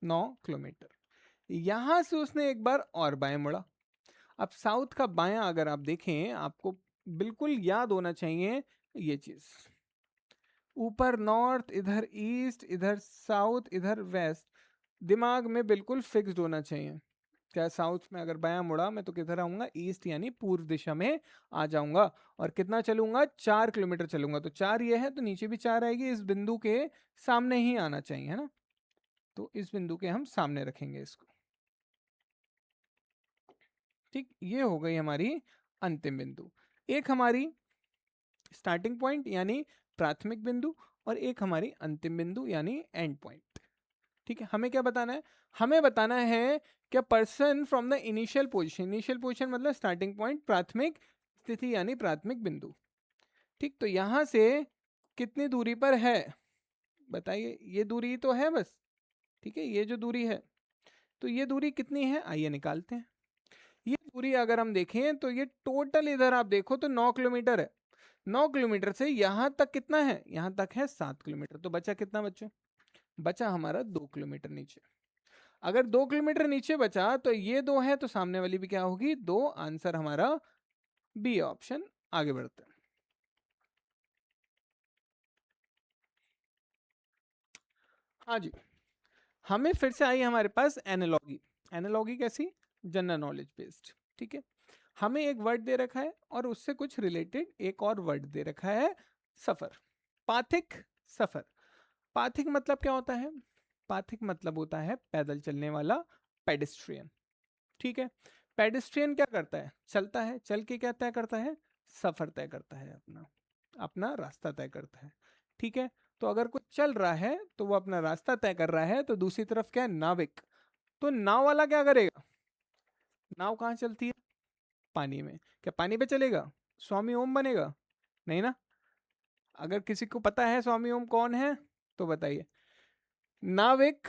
9 किलोमीटर। यहां से उसने एक बार और बाएं मुड़ा। अब साउथ का बायां अगर आप देखें, आपको बिल्कुल याद होना चाहिए ये चीज। ऊपर नॉर्थ, इधर ईस्ट, इधर साउथ, इधर वेस्ट, दिमाग में बिल्कुल फिक्स्ड होना चाहिए। क्या साउथ में अगर बायां मुड़ा मैं तो किधर आऊंगा? ईस्ट यानी पूर्व दिशा में आ जाऊंगा। और कितना चलूंगा? 4 किलोमीटर चलूंगा। तो 4 ये है तो नीचे भी 4 आएगी, इस बिंदु के सामने ही आना चाहिए, है ना। तो इस बिंदु के हम सामने रखेंगे इसको। ठीक, ये हो गई हमारी अंतिम बिंदु। एक हमारी स्टार्टिंग पॉइंट यानी प्राथमिक बिंदु, और एक हमारी अंतिम बिंदु यानी एंड पॉइंट। ठीक है, हमें क्या बताना है? हमें बताना है कि person from the initial position, initial position मतलब स्टार्टिंग पॉइंट, प्राथमिक स्थिति यानी प्राथमिक बिंदु। ठीक, तो यहां से कितनी दूरी पर है बताइए? ये दूरी तो है बस। ठीक है, ये जो दूरी है, तो ये दूरी कितनी है? आइए निकालते हैं। ये दूरी अगर हम देखें तो ये टोटल इधर आप देखो तो 9 किलोमीटर है। 9 किलोमीटर से यहां तक कितना है? यहां तक है 7 किलोमीटर। तो बचा कितना बच्चों? बचा हमारा 2 किलोमीटर नीचे। अगर 2 किलोमीटर नीचे बचा तो ये 2 है, तो सामने वाली भी क्या होगी, 2। आंसर हमारा बी ऑप्शन। आगे बढ़ते हैं। हाँ जी, हमें फिर से आई हमारे पास एनालॉगी। एनालॉगी कैसी, जनरल नॉलेज बेस्ड। ठीक है, हमें एक वर्ड दे रखा है और उससे कुछ रिलेटेड एक और वर्ड दे रखा है, सफर, पाथिक, सफर। पाथिक मतलब क्या होता है, पाथिक मतलब होता है पैदल चलने वाला, पेडिस्ट्रियन। ठीक है, पेडिस्ट्रियन क्या करता है, चलता है, चल के क्या तय करता है, सफर तय करता है, अपना अपना रास्ता तय करता है। ठीक है, तो अगर कोई चल रहा है तो वो अपना रास्ता तय कर रहा है, तो दूसरी तरफ क्या है, नाविक। तो नाव वाला क्या करेगा, नाव कहाँ चलती है, पानी में। क्या पानी पे चलेगा, स्वामी ओम बनेगा, नहीं ना। अगर किसी को पता है स्वामी ओम कौन है तो बताइए। नाविक,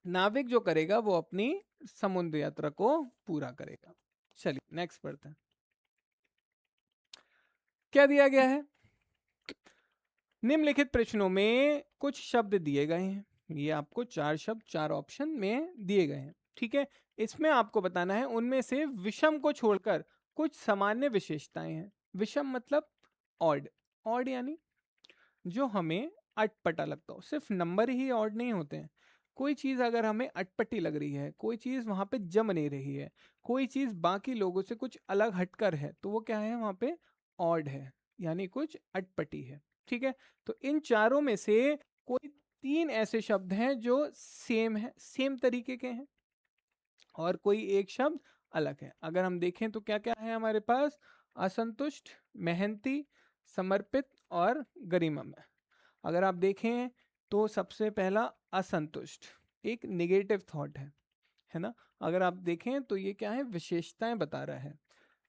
नाविक जो करेगा वो अपनी समुद्र यात्रा को पूरा करेगा। चलिए नेक्स्ट पढ़ते हैं। क्या दिया गया है, निम्नलिखित प्रश्नों में कुछ शब्द दिए गए हैं। ये आपको 4 शब्द 4 ऑप्शन में दिए गए हैं। ठीक है, इसमें आपको बताना है उनमें से विषम को छोड़कर कुछ सामान्य विशेषताएं हैं। विषम मतलब ऑड, ऑड यानी जो हमें अटपटा लगता हो। सिर्फ नंबर ही ऑड नहीं होते हैं, कोई चीज अगर हमें अटपटी लग रही है, कोई चीज वहां पे जम नहीं रही है, कोई चीज बाकी लोगों से कुछ अलग हटकर है, तो वो क्या है, वहां पे ऑड है, यानी कुछ अटपटी है। ठीक है, तो इन चारों में से कोई 3 ऐसे शब्द हैं जो सेम है, सेम तरीके के हैं, और कोई एक शब्द अलग है। अगर हम देखें तो क्या क्या है हमारे पास, असंतुष्ट, मेहनती, समर्पित और गरिमामय। अगर आप देखें तो सबसे पहला असंतुष्ट, एक निगेटिव थॉट है ना। अगर आप देखें तो ये क्या है, विशेषताएं बता रहा है।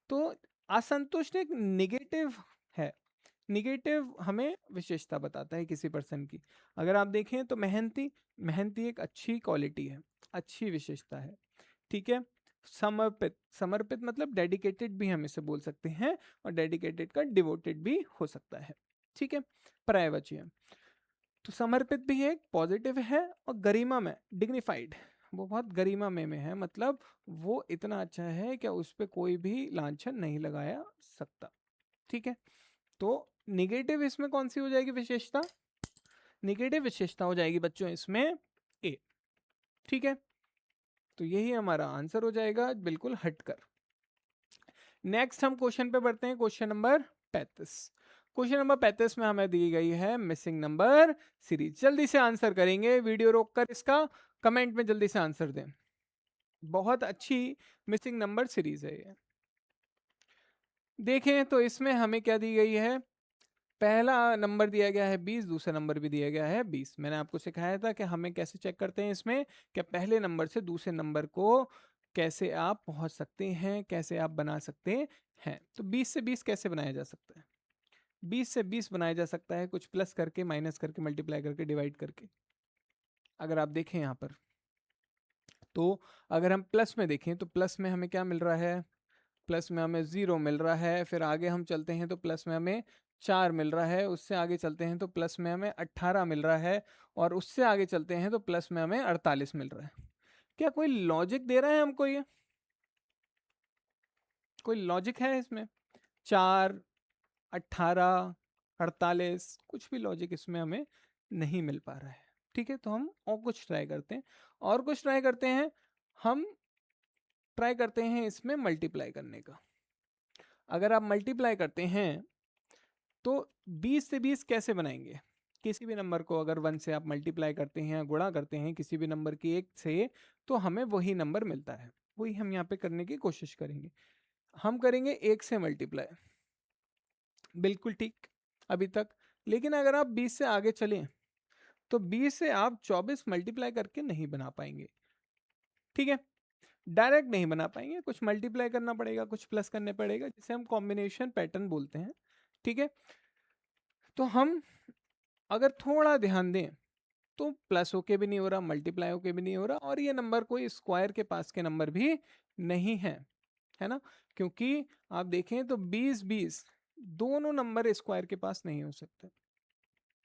तो असंतुष्ट एक निगेटिव है, निगेटिव हमें विशेषता बताता है किसी पर्सन की। अगर आप देखें तो मेहनती, मेहनती एक अच्छी क्वालिटी है, अच्छी विशेषता है। ठीक है, समर्पित, समर्पित मतलब डेडिकेटेड भी हम इसे बोल सकते हैं, और डेडिकेटेड का डिवोटेड भी हो सकता है। ठीक है, पर्यायवाची है। तो समर्पित भी एक पॉजिटिव है, और गरिमा में डिग्निफाइड, वो बहुत गरिमा में है, मतलब वो इतना अच्छा है कि उस पर कोई भी लांछन नहीं लगाया सकता। ठीक है, तो निगेटिव इसमें कौन सी हो जाएगी विशेषता, निगेटिव विशेषता हो जाएगी बच्चों इसमें ए। ठीक है, तो यही हमारा आंसर हो जाएगा, बिल्कुल हटकर। नेक्स्ट हम क्वेश्चन पे बढ़ते हैं, क्वेश्चन नंबर 35। क्वेश्चन नंबर 35 में हमें दी गई है मिसिंग नंबर सीरीज। जल्दी से आंसर करेंगे, वीडियो रोककर इसका कमेंट में जल्दी से आंसर दें। बहुत अच्छी मिसिंग नंबर सीरीज है ये। देखें तो इसमें हमें क्या दी गई है, पहला नंबर दिया गया है 20, दूसरा नंबर भी दिया गया है 20। मैंने आपको सिखाया था कि हमें कैसे चेक करते हैं इसमें, कि पहले नंबर से दूसरे नंबर को कैसे आप पहुंच सकते हैं, कैसे आप बना सकते हैं। तो 20 से 20 कैसे बनाया जा सकता है, 20 से 20 बनाया जा सकता है कुछ प्लस करके, माइनस करके, मल्टीप्लाई करके, डिवाइड करके। अगर आप देखें यहाँ पर, तो अगर हम प्लस में देखें तो प्लस में हमें क्या मिल रहा है, प्लस में हमें 0 मिल रहा है। फिर आगे हम चलते हैं तो प्लस में हमें 4 मिल रहा है। उससे आगे चलते हैं तो प्लस में हमें 18 मिल रहा है। और उससे आगे चलते हैं तो प्लस में हमें 48 मिल रहा है। क्या कोई लॉजिक दे रहा है हमको ये, कोई लॉजिक है इसमें, 4, 18, 48, कुछ भी लॉजिक इसमें हमें नहीं मिल पा रहा है। ठीक है, तो हम और कुछ ट्राई करते हैं, और कुछ ट्राई करते हैं। हम ट्राई करते हैं इसमें मल्टीप्लाई करने का। अगर आप मल्टीप्लाई करते हैं तो 20 से 20 कैसे बनाएंगे, किसी भी नंबर को अगर 1 से आप मल्टीप्लाई करते हैं या गुणा करते हैं किसी भी नंबर की 1 से, तो हमें वही नंबर मिलता है। वही हम यहाँ पे करने की कोशिश करेंगे। हम करेंगे 1 से मल्टीप्लाई, बिल्कुल ठीक अभी तक। लेकिन अगर आप 20 से आगे चलें तो 20 से आप 24 मल्टीप्लाई करके नहीं बना पाएंगे। ठीक है, डायरेक्ट नहीं बना पाएंगे, कुछ मल्टीप्लाई करना पड़ेगा, कुछ प्लस करने पड़ेगा, जिसे हम कॉम्बिनेशन पैटर्न बोलते हैं। ठीक है, तो हम अगर थोड़ा ध्यान दें तो प्लस होके भी नहीं हो रहा, मल्टीप्लाई होके भी नहीं हो रहा, और ये नंबर कोई स्क्वायर के पास के नंबर भी नहीं है ना। क्योंकि आप देखें तो 20-20 दोनों नंबर स्क्वायर के पास नहीं हो सकते।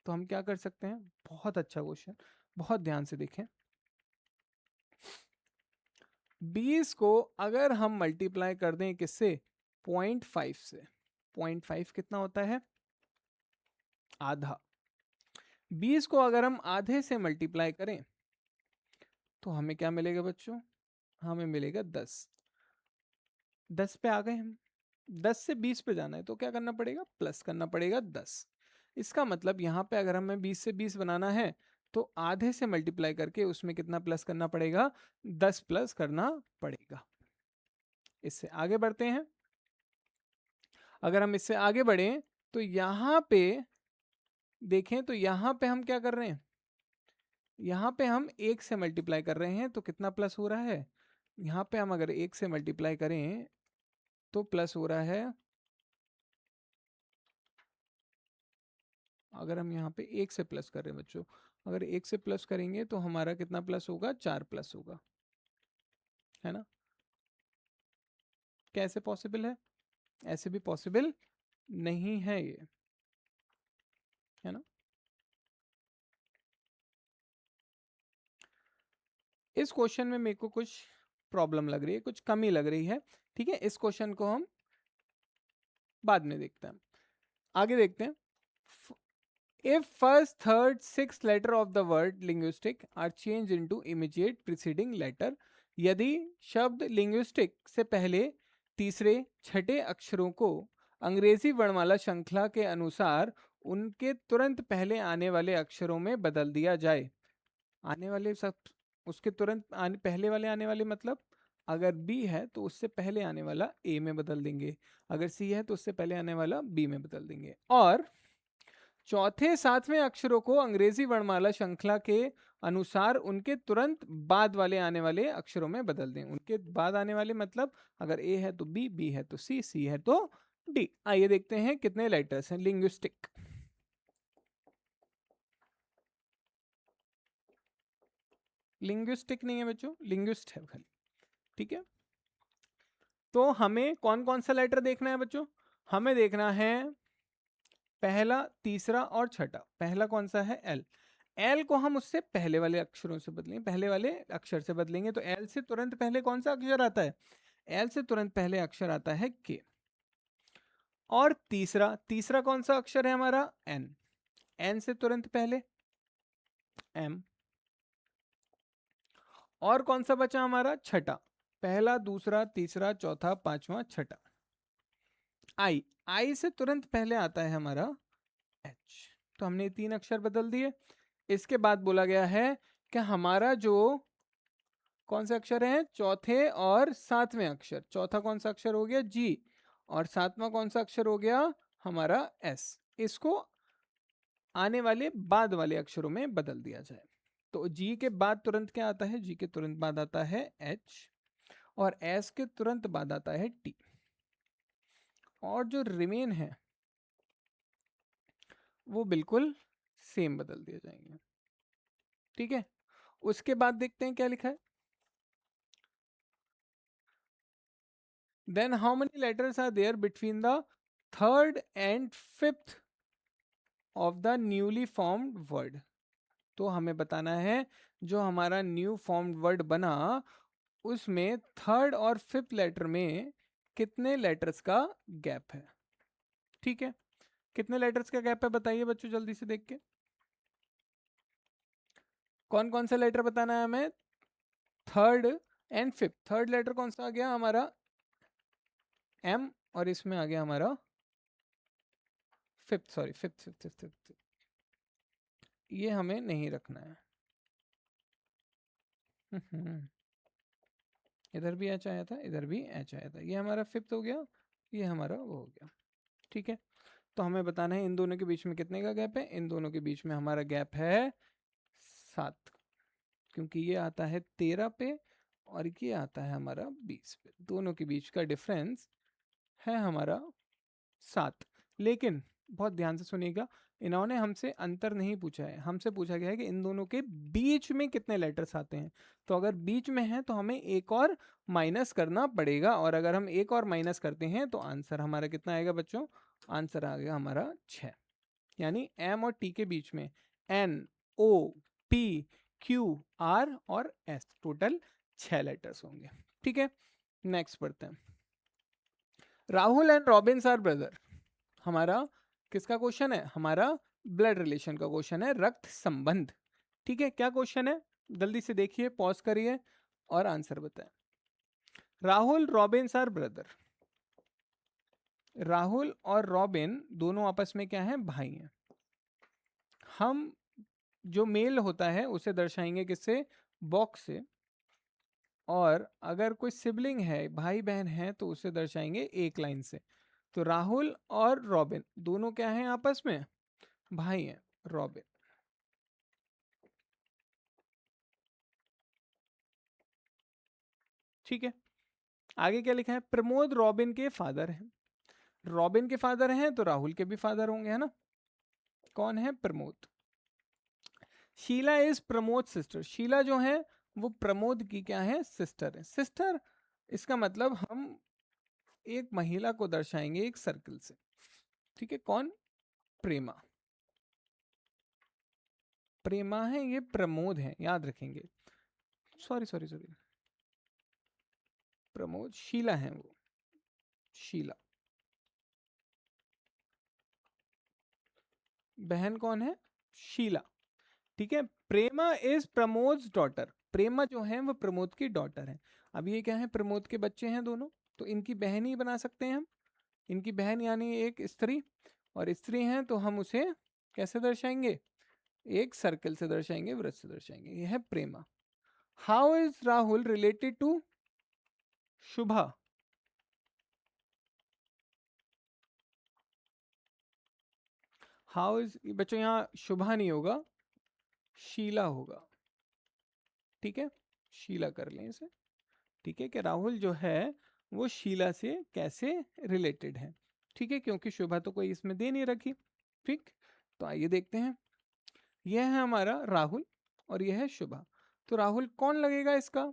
तो हम क्या कर सकते हैं, बहुत अच्छा क्वेश्चन, बहुत ध्यान से देखें। 20 को अगर हम मल्टीप्लाई कर दें किससे, 0.5 से, 0.5 कितना होता है, आधा। 20 को अगर हम आधे से मल्टीप्लाई करें तो हमें क्या मिलेगा बच्चों, हमें मिलेगा 10। 10 पे आ गए हम, 10 से 20 पे जाना है तो क्या करना पड़ेगा, प्लस करना पड़ेगा 10। इसका मतलब यहाँ पे अगर हमें 20 से 20 बनाना है तो आधे से मल्टीप्लाई करके उसमें कितना प्लस करना पड़ेगा, 10 प्लस करना पड़ेगा। इससे आगे बढ़ते हैं। अगर हम इससे आगे बढ़ें तो यहाँ पे देखें तो यहाँ पे हम क्या कर रहे हैं, यहाँ पे हम 1 से मल्टीप्लाई कर रहे हैं तो कितना प्लस हो रहा है, यहाँ पे हम अगर 1 से मल्टीप्लाई करें तो प्लस हो रहा है, अगर हम यहाँ पे 1 से प्लस कर रहे हैं बच्चों, अगर 1 से प्लस करेंगे तो हमारा कितना प्लस होगा, 4 प्लस होगा, है ना। कैसे पॉसिबल है, ऐसे भी पॉसिबल नहीं है ये, है ना। इस क्वेश्चन में मेरे को कुछ प्रॉब्लम लग रही है, कुछ कमी लग रही है, ठीक है। इस क्वेश्चन को हम बाद में देखते हैं, आगे देखते हैं। If first, third, sixth letter of the word linguistic are changed into immediate preceding letter, यदि शब्द linguistic से पहले तीसरे छठे अक्षरों को अंग्रेजी वर्णमाला श्रृंखला के अनुसार उनके तुरंत पहले आने वाले अक्षरों में बदल दिया जाए। आने वाले सब, उसके तुरंत पहले वाले आने वाले मतलब अगर बी है तो उससे पहले आने वाला ए में बदल देंगे, अगर सी है तो उससे पहले आने वाला बी में बदल देंगे, और चौथे सातवें अक्षरों को अंग्रेजी वर्णमाला श्रृंखला के अनुसार उनके तुरंत बाद वाले आने वाले अक्षरों में बदल दें। उनके बाद आने वाले मतलब अगर ए है तो बी, बी है तो सी, सी है तो डी। आइए देखते हैं कितने लेटर्स हैं लिंग्विस्टिक। लिंग्विस्टिक नहीं है बच्चों, लिंग्विस्ट है खाली, ठीक है। तो हमें कौन कौन सा लेटर देखना है बच्चों, हमें देखना है पहला, तीसरा और छठा। पहला कौन सा है, एल। एल को हम उससे पहले वाले अक्षरों से बदलेंगे, पहले वाले अक्षर से बदलेंगे, तो एल से तुरंत पहले कौन सा अक्षर आता है, एल से तुरंत पहले अक्षर आता है के। और तीसरा, तीसरा कौन सा अक्षर है हमारा, एन। एन से तुरंत पहले एम। और कौन सा बचा हमारा, छठा। पहला, दूसरा, तीसरा, चौथा, पांचवा, छठा, आई। आई से तुरंत पहले आता है हमारा एच। तो हमने ये तीन अक्षर बदल दिए। इसके बाद बोला गया है कि हमारा जो कौन से अक्षर हैं, चौथे और सातवें अक्षर, चौथा कौन सा अक्षर हो गया, जी, और सातवां कौन सा अक्षर हो गया हमारा, एस, इसको आने वाले बाद वाले अक्षरों में बदल दिया जाए। तो जी के बाद तुरंत क्या आता है, जी के तुरंत बाद आता है एच, और एस के तुरंत बाद आता है टी, और जो रिमेन है वो बिल्कुल सेम बदल दिए जाएंगे, ठीक है। उसके बाद देखते हैं क्या लिखा है। Then how many letters are there between the third and fifth of the newly formed word? तो हमें बताना है जो हमारा न्यू फॉर्म्ड वर्ड बना उसमें थर्ड और फिफ्थ लेटर में कितने लेटर्स का गैप है, ठीक है। कितने लेटर्स का गैप है बताइए बच्चों, जल्दी से देख के। कौन कौन सा लेटर बताना है हमें, third and fifth. Third letter कौन सा आ गया हमारा, एम, और इसमें आ गया हमारा fifth, sorry fifth fifth fifth fifth, ये हमें नहीं रखना है। इधर भी एच आया था, इधर भी एच आया था, ये हमारा फिफ्थ हो गया, ये हमारा वो हो गया, ठीक है। तो हमें बताना है इन दोनों के बीच में कितने का गैप है, इन दोनों के बीच में हमारा गैप है 7, क्योंकि ये आता है 13 पे और ये आता है हमारा 20 पे, दोनों के बीच का डिफरेंस है हमारा 7। लेकिन बहुत ध्यान से सुनिएगा, इन्होंने हमसे अंतर नहीं पूछा है, हमसे पूछा गया है कि इन दोनों के बीच में कितने लेटर्स आते हैं। तो अगर बीच में है तो हमें एक और माइनस करना पड़ेगा, और अगर हम एक और माइनस करते हैं तो आंसर हमारा कितना आएगा बच्चों, आंसर आ गया हमारा 6। यानी एम और टी के बीच में N, O, P, Q, R और एस, टोटल 6 लेटर्स होंगे, ठीक है, नेक्स्ट पढ़ते हैं। Rahul and Robins are brother. हमारा किसका क्वेश्चन है? हमारा ब्लड रिलेशन का क्वेश्चन है, रक्त संबंध। ठीक है, क्या क्वेश्चन है? जल्दी से देखिए, पॉज करिए और आंसर बताएं। Rahul Robins are brother. Rahul और रॉबिन दोनों आपस में क्या है? भाई हैं। हम जो मेल होता है उसे दर्शाएंगे किससे? बॉक्स से। और अगर कोई सिबलिंग है, भाई बहन है, तो उसे दर्शाएंगे एक लाइन से। तो राहुल और रॉबिन दोनों क्या हैं आपस में? भाई हैं, रॉबिन। ठीक है, आगे क्या लिखा है? प्रमोद रॉबिन के फादर हैं। रॉबिन के फादर हैं तो राहुल के भी फादर होंगे, है ना? कौन है? प्रमोद। Sheela is Pramod sister. शीला जो है वो प्रमोद की क्या है? सिस्टर है। सिस्टर, इसका मतलब हम एक महिला को दर्शाएंगे एक सर्कल से। ठीक है, कौन? प्रेमा। प्रेमा है, ये प्रमोद है, याद रखेंगे। Sorry sorry sorry, Pramod, Sheela है वो, शीला। बहन कौन है? शीला। ठीक है, प्रेमा इज प्रमोद डॉटर। प्रेमा जो है वो प्रमोद की डॉटर है। अब ये क्या है? प्रमोद के बच्चे हैं दोनों, तो इनकी बहन ही बना सकते हैं हम। इनकी बहन यानी एक स्त्री, और स्त्री हैं तो हम उसे कैसे दर्शाएंगे? एक सर्कल से दर्शाएंगे, वृत्त से दर्शाएंगे। यह है Prema. How is Rahul related to Shubha? How is, बच्चों यहाँ शुभा नहीं होगा, शीला होगा। ठीक है, शीला कर लें इसे। ठीक है, कि राहुल जो है वो शीला से कैसे रिलेटेड है। ठीक है, क्योंकि शुभा तो कोई इसमें दे नहीं रखी। ठीक, तो आइए देखते हैं। यह है हमारा राहुल और यह है शुभा। तो राहुल कौन लगेगा इसका?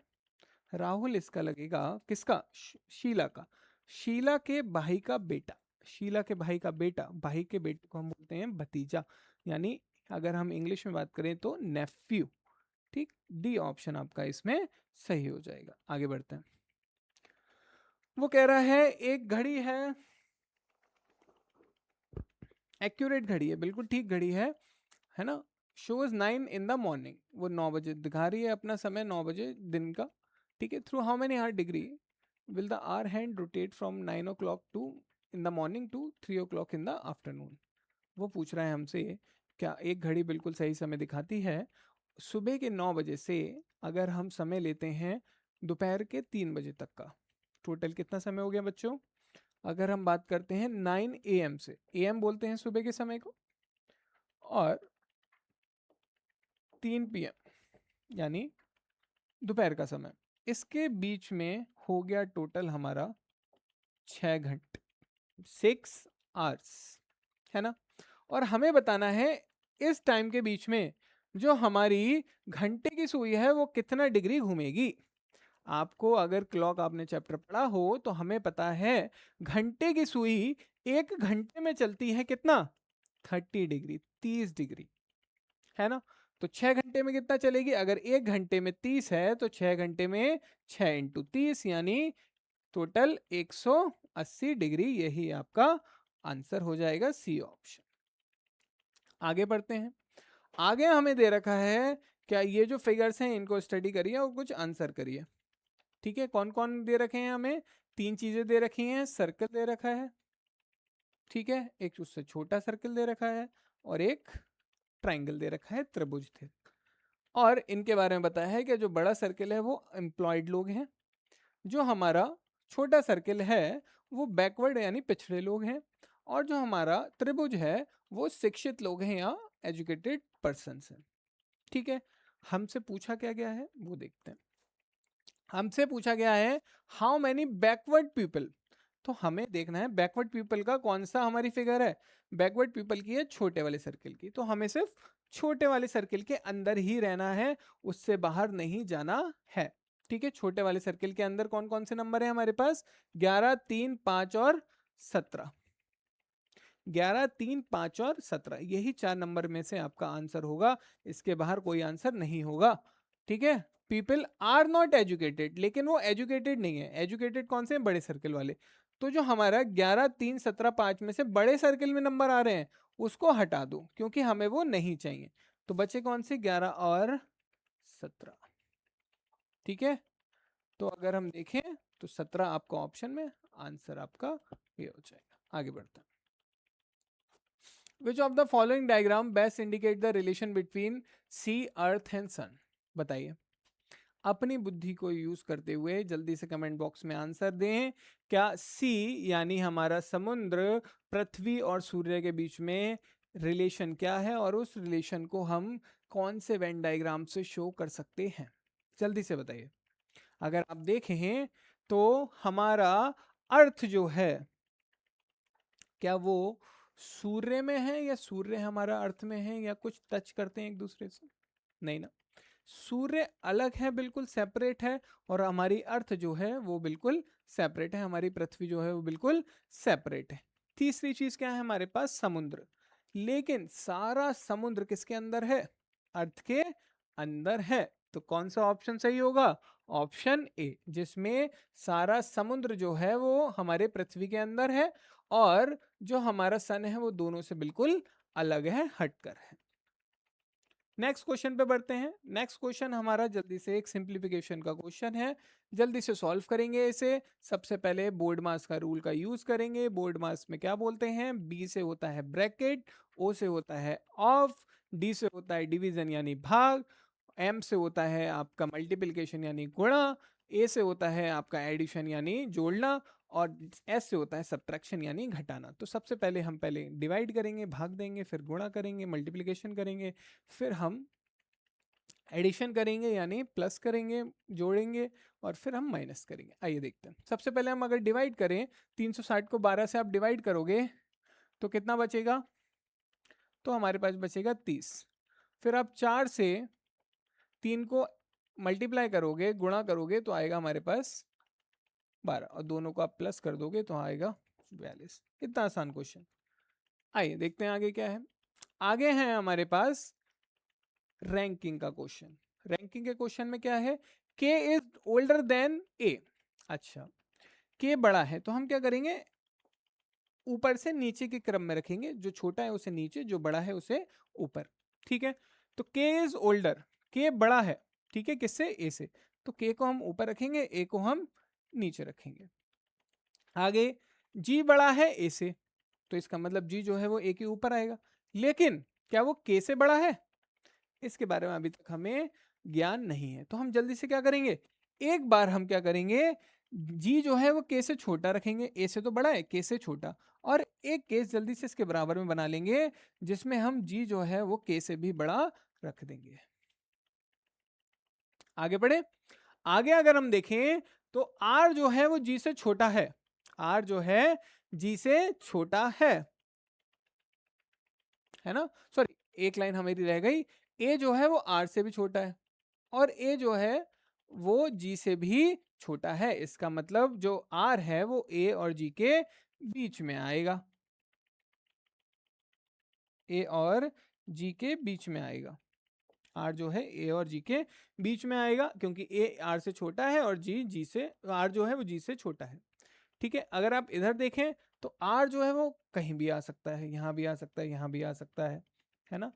राहुल इसका लगेगा किसका? शीला का। शीला के भाई का बेटा। शीला के भाई का बेटा, भाई के बेटे को हम बोलते हैं भतीजा, यानी अगर हम इंग्लिश में बात करें तो नेफ्यू। ठीक, डी ऑप्शन आपका इसमें सही हो जाएगा। आगे बढ़ते हैं। वो कह रहा है एक घड़ी है, एक्यूरेट घड़ी है, बिल्कुल ठीक घड़ी है ना? शोज 9 इन द मॉर्निंग, वो 9 बजे दिखा रही है अपना समय, 9 बजे दिन का। ठीक है, through how many our degree will the hour hand rotate from 9 o'clock to in the morning to 3 o'clock in the afternoon. वो पूछ रहा है हमसे, क्या एक घड़ी बिल्कुल सही समय दिखाती है सुबह के 9 बजे से अगर हम समय लेते हैं दोपहर के 3 बजे तक का? टोटल कितना समय हो गया बच्चों? अगर हम बात करते हैं 9 AM से, AM बोलते हैं सुबह के समय को, और 3 PM यानी दोपहर का समय, इसके बीच में हो गया टोटल हमारा 6 घंटे, 6 hours, है ना? और हमें बताना है इस टाइम के बीच में जो हमारी घंटे की सुई है वो कितना डिग्री घूमेगी। आपको अगर क्लॉक आपने चैप्टर पढ़ा हो तो हमें पता है घंटे की सुई 1 घंटे में चलती है कितना? 30 डिग्री, 30 डिग्री, है ना? तो 6 घंटे में कितना चलेगी? अगर 1 घंटे में 30 है तो 6 घंटे में 6 × 30 यानी टोटल 180 डिग्री। यही आपका आंसर हो जाएगा, सी ऑप्शन। आगे बढ़ते हैं। आगे हमें दे रखा है, क्या ये जो फिगर्स हैं इनको स्टडी करिए और कुछ आंसर करिए। ठीक है, कौन कौन दे रखे हैं हमें? 3 चीजें दे रखी हैं, सर्कल दे रखा है, ठीक है, एक उससे छोटा सर्कल दे रखा है, और एक ट्राइंगल दे रखा है, त्रिभुज थे। और इनके बारे में बताया है कि जो बड़ा सर्कल है वो एम्प्लॉयड लोग हैं, जो हमारा छोटा सर्कल है वो बैकवर्ड यानी पिछड़े लोग हैं, और जो हमारा त्रिभुज है वो शिक्षित लोग हैं या एजुकेटेड पर्सन हैं। ठीक है, हमसे पूछा क्या गया है वो देखते हैं। हमसे पूछा गया है हाउ मैनी बैकवर्ड पीपल। तो हमें देखना है बैकवर्ड पीपल का कौन सा हमारी फिगर है। बैकवर्ड पीपल की है छोटे वाले सर्कल की, तो हमें सिर्फ छोटे वाले सर्कल के अंदर ही रहना है, उससे बाहर नहीं जाना है। ठीक है, छोटे वाले सर्कल के अंदर कौन कौन से नंबर है हमारे पास? 11, 3, 5 और 17। 11, 3, 5 और 17, यही 4 नंबर में से आपका आंसर होगा, इसके बाहर कोई आंसर नहीं होगा। ठीक है, पीपल आर नॉट एजुकेटेड, लेकिन वो एजुकेटेड नहीं है। एजुकेटेड कौन से हैं? बड़े सर्किल वाले। तो जो हमारा 11, 3, 17, 5 में से बड़े सर्किल में नंबर आ रहे हैं उसको हटा दो, क्योंकि हमें वो नहीं चाहिए। तो बचे कौन से? 11 और 17। ठीक है, तो अगर हम देखें तो 17 आपका ऑप्शन में आंसर आपका ये हो जाएगा। आगे बढ़ते हैं। Which of the following diagram best indicate the relation between sea, earth and sun? बताइए, अपनी बुद्धि को यूज करते हुए जल्दी से कमेंट बॉक्स में आंसर दें। क्या सी यानी हमारा समुद्र, पृथ्वी और सूर्य के बीच में रिलेशन क्या है, और उस रिलेशन को हम कौन से वेन डायग्राम से शो कर सकते हैं? जल्दी से बताइए। अगर आप देखें तो हमारा अर्थ जो है, क्या वो सूर्य में है, या सूर्य हमारा अर्थ में है, या कुछ टच करते हैं एक दूसरे से? नहीं ना, सूर्य अलग है, बिल्कुल सेपरेट है, और हमारी अर्थ जो है वो बिल्कुल सेपरेट है, हमारी पृथ्वी जो है वो बिल्कुल सेपरेट है। तीसरी चीज क्या है? हमारे पास समुद्र, लेकिन सारा समुद्र किसके अंदर है? अर्थ के अंदर है। तो कौन सा ऑप्शन सही होगा? ऑप्शन ए, जिसमें सारा समुद्र जो है वो हमारे पृथ्वी के अंदर है, और जो हमारा सन है वो दोनों से बिल्कुल अलग है, हटकर है। नेक्स्ट क्वेश्चन पे बढ़ते हैं। नेक्स्ट क्वेश्चन हमारा जल्दी से एक सिंप्लीफिकेशन का क्वेश्चन है, जल्दी से सॉल्व करेंगे इसे। सबसे पहले बोर्ड मास का रूल का यूज करेंगे। बोर्ड मास में क्या बोलते हैं? बी से होता है ब्रैकेट, ओ से होता है ऑफ, डी से होता है डिवीजन यानी भाग, एम से होता है आपका मल्टीप्लिकेशन यानी गुणा, ए से होता है आपका एडिशन यानी जोड़ना, और एस से होता है सब्ट्रैक्शन यानी घटाना। तो सबसे पहले हम पहले डिवाइड करेंगे, भाग देंगे, फिर गुणा करेंगे, मल्टीप्लिकेशन करेंगे, फिर हम एडिशन करेंगे यानी प्लस करेंगे, जोड़ेंगे, और फिर हम माइनस करेंगे। आइए देखते हैं। सबसे पहले हम अगर डिवाइड करें, 360 को 12 से आप डिवाइड करोगे तो कितना बचेगा? तो हमारे पास बचेगा 30। फिर आप 4 से 3 को मल्टीप्लाई करोगे, गुणा करोगे, तो आएगा हमारे पास 12, और दोनों को आप प्लस कर दोगे तो आएगा 42। इतना आसान क्वेश्चन। आइए देखते हैं आगे क्या है। आगे है हमारे पास रैंकिंग का क्वेश्चन। रैंकिंग के क्वेश्चन में क्या है? के इज ओल्डर देन ए। अच्छा, के बड़ा है तो हम क्या करेंगे? ऊपर से नीचे के क्रम में रखेंगे, जो छोटा है उसे नीचे, जो बड़ा है उसे ऊपर। ठीक है, तो के इज ओल्डर, के बड़ा है, ठीक है, किससे? ए से। तो के को हम ऊपर रखेंगे, ए को हम नीचे रखेंगे। आगे जी बड़ा है ए से, तो इसका मतलब जी जो है वो ए के ऊपर आएगा। लेकिन क्या वो के से बड़ा है? इसके बारे में अभी तक हमें ज्ञान नहीं है। तो हम जल्दी से क्या करेंगे? एक बार हम क्या करेंगे, जी जो है वो के से छोटा रखेंगे, ए से तो बड़ा है, के से छोटा, और एक केस जल्दी से इसके बराबर में बना लेंगे, जिसमें हम जी जो है वो के से भी बड़ा रख देंगे। आगे बढ़े। आगे अगर हम देखें तो आर जो है वो जी से छोटा है, आर जो है जी से छोटा है ना, सॉरी एक लाइन हमारी रह गई। ए जो है वो आर से भी छोटा है, और ए जो है वो जी से भी छोटा है। इसका मतलब जो आर है वो ए और जी के बीच में आएगा, ए और जी के बीच में आएगा। आर जो है ए और जी के बीच में आएगा, क्योंकि ए आर से छोटा है और जी से, आर जो है वो जी से छोटा है। ठीक है, अगर आप इधर देखें तो आर जो है वो कहीं भी आ सकता है, यहाँ भी आ सकता है, यहाँ भी आ सकता है ना।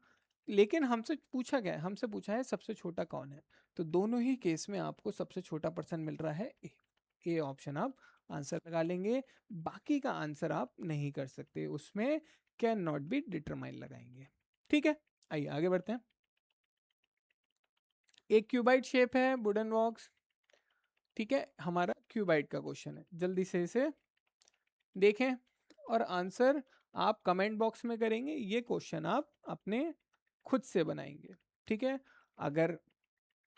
लेकिन हमसे पूछा गया है, हमसे पूछा है सबसे छोटा कौन है, तो दोनों ही केस में आपको सबसे छोटा पर्सन मिल रहा है ए। ए ऑप्शन आप आंसर लगा लेंगे, बाकी का आंसर आप नहीं कर सकते, उसमें कैन नॉट बी डिटरमाइन लगाएंगे। ठीक है, आइए आगे बढ़ते हैं। एक क्यूबाइड शेप है वुडन बॉक्स, ठीक है, हमारा क्यूबाइड का क्वेश्चन है। जल्दी से इसे देखें और आंसर आप कमेंट बॉक्स में करेंगे। ये क्वेश्चन आप अपने खुद से बनाएंगे। ठीक है, अगर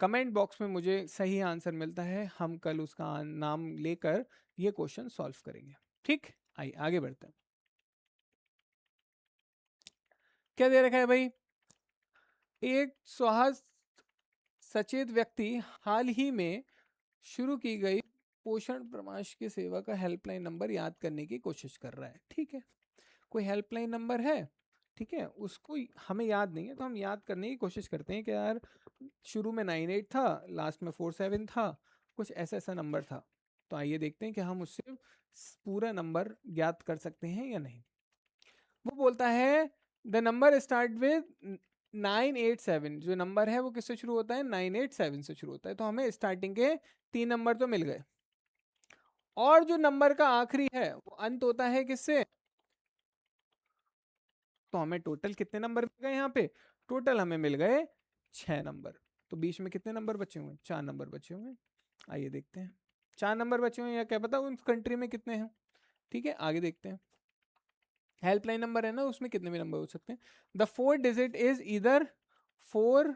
कमेंट बॉक्स में मुझे सही आंसर मिलता है, हम कल उसका नाम लेकर ये क्वेश्चन सॉल्व करेंगे। ठीक, आइए आगे बढ़ते हैं। क्या दे रखा है भाई? एक स्वास्थ्य सचेत व्यक्ति हाल ही में शुरू की गई पोषण परामर्श की सेवा का हेल्पलाइन नंबर याद करने की कोशिश कर रहा है। ठीक है, कोई हेल्पलाइन नंबर है ठीक है, उसको हमें याद नहीं है तो हम याद करने की कोशिश करते हैं कि यार शुरू में 98 था, लास्ट में 47 था, कुछ ऐसा ऐसा नंबर था। तो आइए देखते हैं कि हम उससे पूरा नंबर ज्ञात कर सकते हैं या नहीं। वो बोलता है द नंबर स्टार्ट विद 987, जो नंबर है वो किससे शुरू होता है, 987 से शुरू होता है। तो हमें स्टार्टिंग के 3 नंबर तो मिल गए, और जो नंबर का आखिरी है वो अंत होता है किससे, तो हमें टोटल कितने नंबर मिल गए यहाँ पे, टोटल हमें मिल गए 6 नंबर। तो बीच में कितने नंबर बचे हुए, 4 नंबर बचे हुए। आइए देखते हैं 4 नंबर बचे हुए हैं, या क्या पता उन कंट्री में कितने हैं। ठीक है, आगे देखते हैं। हेल्पलाइन नंबर है ना, उसमें कितने भी नंबर हो सकते हैं। द 4th डिजिट इज इधर 4,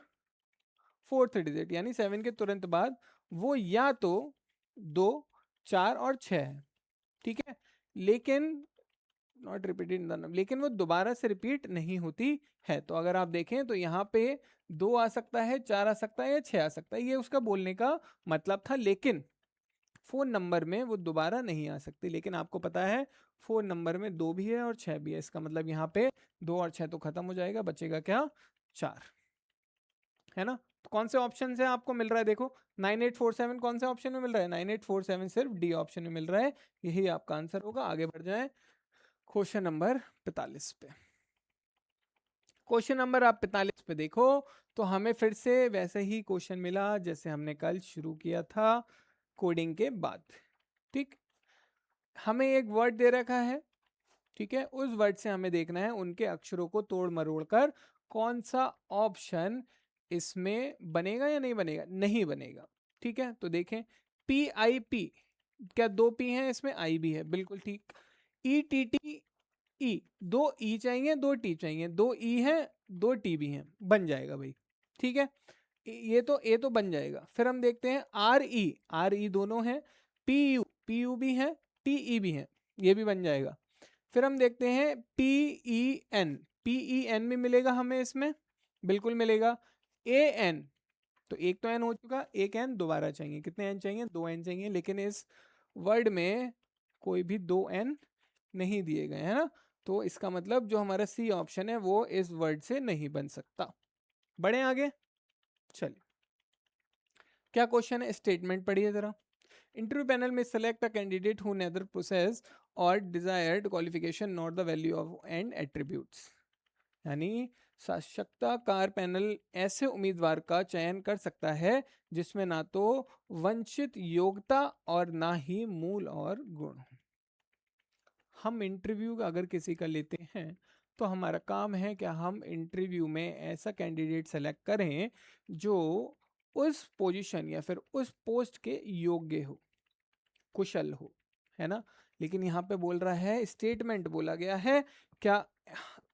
4th डिजिट यानी 7 के तुरंत बाद वो या तो 2, 4 और 6 है। ठीक है, लेकिन not repeated in the number, लेकिन वो दोबारा से रिपीट नहीं होती है। तो अगर आप देखें तो यहाँ पे 2 आ सकता है, 4 आ सकता है या 6 आ सकता है, ये उसका बोलने का मतलब था। लेकिन फोन नंबर में वो दोबारा नहीं आ सकती। लेकिन आपको पता है फोन नंबर में 2 भी है और 6 भी है, इसका मतलब यहाँ पे 2 और 6 तो खत्म हो जाएगा, बचेगा क्या, 4, है ना। तो कौन से ऑप्शन से आपको मिल रहा है, देखो 9847 कौन से ऑप्शन में मिल रहा है, 9847 सिर्फ डी ऑप्शन में मिल रहा है। यही आपका आंसर होगा। आगे बढ़ जाए क्वेश्चन नंबर 45 पे। क्वेश्चन नंबर आप 45 पे देखो तो हमें फिर से वैसे ही क्वेश्चन मिला जैसे हमने कल शुरू किया था कोडिंग के बाद। ठीक, हमें एक वर्ड दे रखा है, ठीक है, उस वर्ड से हमें देखना है उनके अक्षरों को तोड़ मरोड़ कर कौन सा ऑप्शन इसमें बनेगा या नहीं बनेगा, नहीं बनेगा। ठीक है, तो देखें PIP, क्या 2 P हैं इसमें, I भी है, बिल्कुल ठीक। ETT ई, 2 ई चाहिए 2 टी चाहिए, 2 ई है 2 टी भी हैं, बन जाएगा भाई। ठीक है, ये तो ए तो बन जाएगा। फिर हम देखते हैं आर ई दोनों हैं, पी यू भी है, टी ई भी है, ये भी बन जाएगा। फिर हम देखते हैं पी ई एन भी मिलेगा हमें इसमें, बिल्कुल मिलेगा। ए एन, तो एक तो एन हो चुका, एक एन दोबारा चाहिए, कितने एन चाहिए, 2 एन चाहिए। लेकिन इस वर्ड में कोई भी 2 एन नहीं दिए गए, है ना। तो इसका मतलब जो हमारा सी ऑप्शन है वो इस वर्ड से नहीं बन सकता। बढ़े आगे, चलिए क्या क्वेश्चन है, स्टेटमेंट पढ़िए जरा। इंटरव्यू पैनल में select a candidate who neither possess और desired qualification not the value of and attributes, यानी साक्षात्कार पैनल ऐसे उम्मीदवार का चयन कर सकता है जिसमें ना तो वंचित योग्यता और ना ही मूल और गुण। हम इंटरव्यू अगर किसी का लेते हैं तो हमारा काम है कि हम इंटरव्यू में ऐसा कैंडिडेट सेलेक्ट करें जो उस पोजीशन या फिर उस पोस्ट के योग्य हो, कुशल हो, है ना। लेकिन यहाँ पे बोल रहा है, स्टेटमेंट बोला गया है, क्या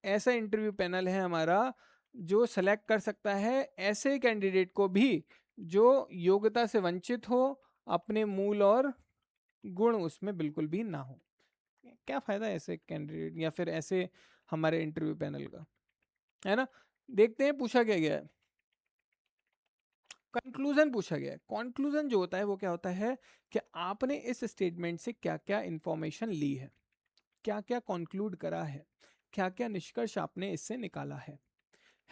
ऐसा इंटरव्यू पैनल है हमारा जो सेलेक्ट कर सकता है ऐसे कैंडिडेट को भी जो योग्यता से वंचित हो, अपने मूल और गुण उसमें बिल्कुल भी ना हो। क्या फायदा ऐसे कैंडिडेट या फिर ऐसे हमारे इंटरव्यू पैनल का, है ना। देखते हैं पूछा क्या गया है, कंक्लूजन पूछा गया है। कंक्लूजन जो होता है वो क्या होता है कि आपने इस स्टेटमेंट से क्या क्या इंफॉर्मेशन ली है, क्या क्या कंक्लूड करा है, क्या क्या निष्कर्ष आपने इससे निकाला है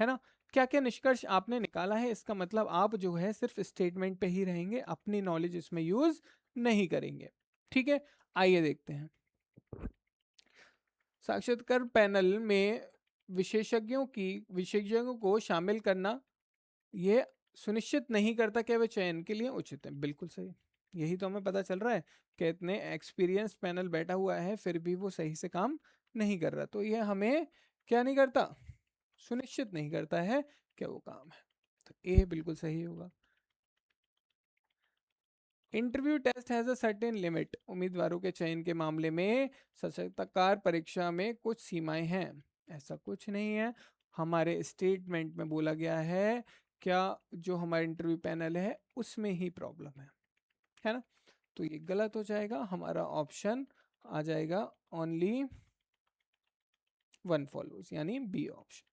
ना। क्या क्या निष्कर्ष आपने निकाला है, इसका मतलब आप जो है सिर्फ स्टेटमेंट पे ही रहेंगे, अपनी नॉलेज इसमें यूज नहीं करेंगे। ठीक है, आइए देखते हैं। साक्षात्कार पैनल में विशेषज्ञों को शामिल करना यह सुनिश्चित नहीं करता कि वे चयन के लिए उचित है, बिल्कुल सही। यही तो हमें पता चल रहा है कि इतने एक्सपीरियंस पैनल बैठा हुआ है फिर भी वो सही से काम नहीं कर रहा, तो यह हमें क्या नहीं करता, सुनिश्चित नहीं करता है कि वो काम है। तो ए बिल्कुल सही होगा। Interview test has a certain limit, उम्मीदवारों के चयन के मामले में साक्षात्कार परीक्षा में कुछ सीमाएं हैं, ऐसा कुछ नहीं है। हमारे स्टेटमेंट में बोला गया है क्या जो हमारा इंटरव्यू पैनल है उसमें ही प्रॉब्लम है ना। तो ये गलत हो जाएगा, हमारा ऑप्शन आ जाएगा ओनली वन फॉलोज, यानी बी ऑप्शन।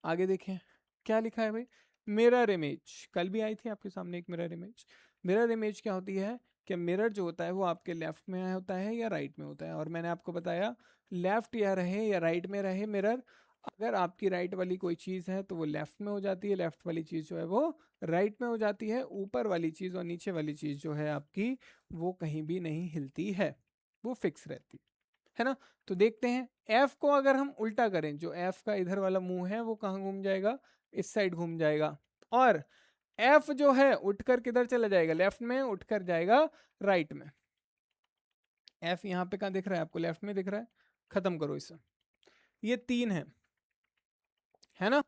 आगे देखें क्या लिखा है भाई, मिरर इमेज, कल भी आई थी आपके सामने एक मिरर इमेज। मिरर इमेज क्या होती है, कि मिरर जो होता है वो आपके लेफ्ट में होता है या राइट में होता है, और मैंने आपको बताया लेफ्ट या रहे या राइट में रहे मिरर, अगर आपकी राइट वाली कोई चीज़ है तो वो लेफ्ट में हो जाती है, लेफ्ट वाली चीज़ जो है वो राइट में हो जाती है, ऊपर वाली चीज़ और नीचे वाली चीज़ जो है आपकी वो कहीं भी नहीं हिलती है, वो फिक्स रहती है ना। तो देखते हैं एफ को अगर हम उल्टा करें, जो एफ का इधर वाला मुंह है वो कहाँ घूम जाएगा, इस साइड घूम जाएगा, और एफ जो है उठकर किधर चला जाएगा, लेफ्ट में उठकर जाएगा राइट में। एफ यहाँ पे कहाँ दिख रहा है आपको, लेफ्ट में दिख रहा है, खत्म करो इसे, ये 3 है ना।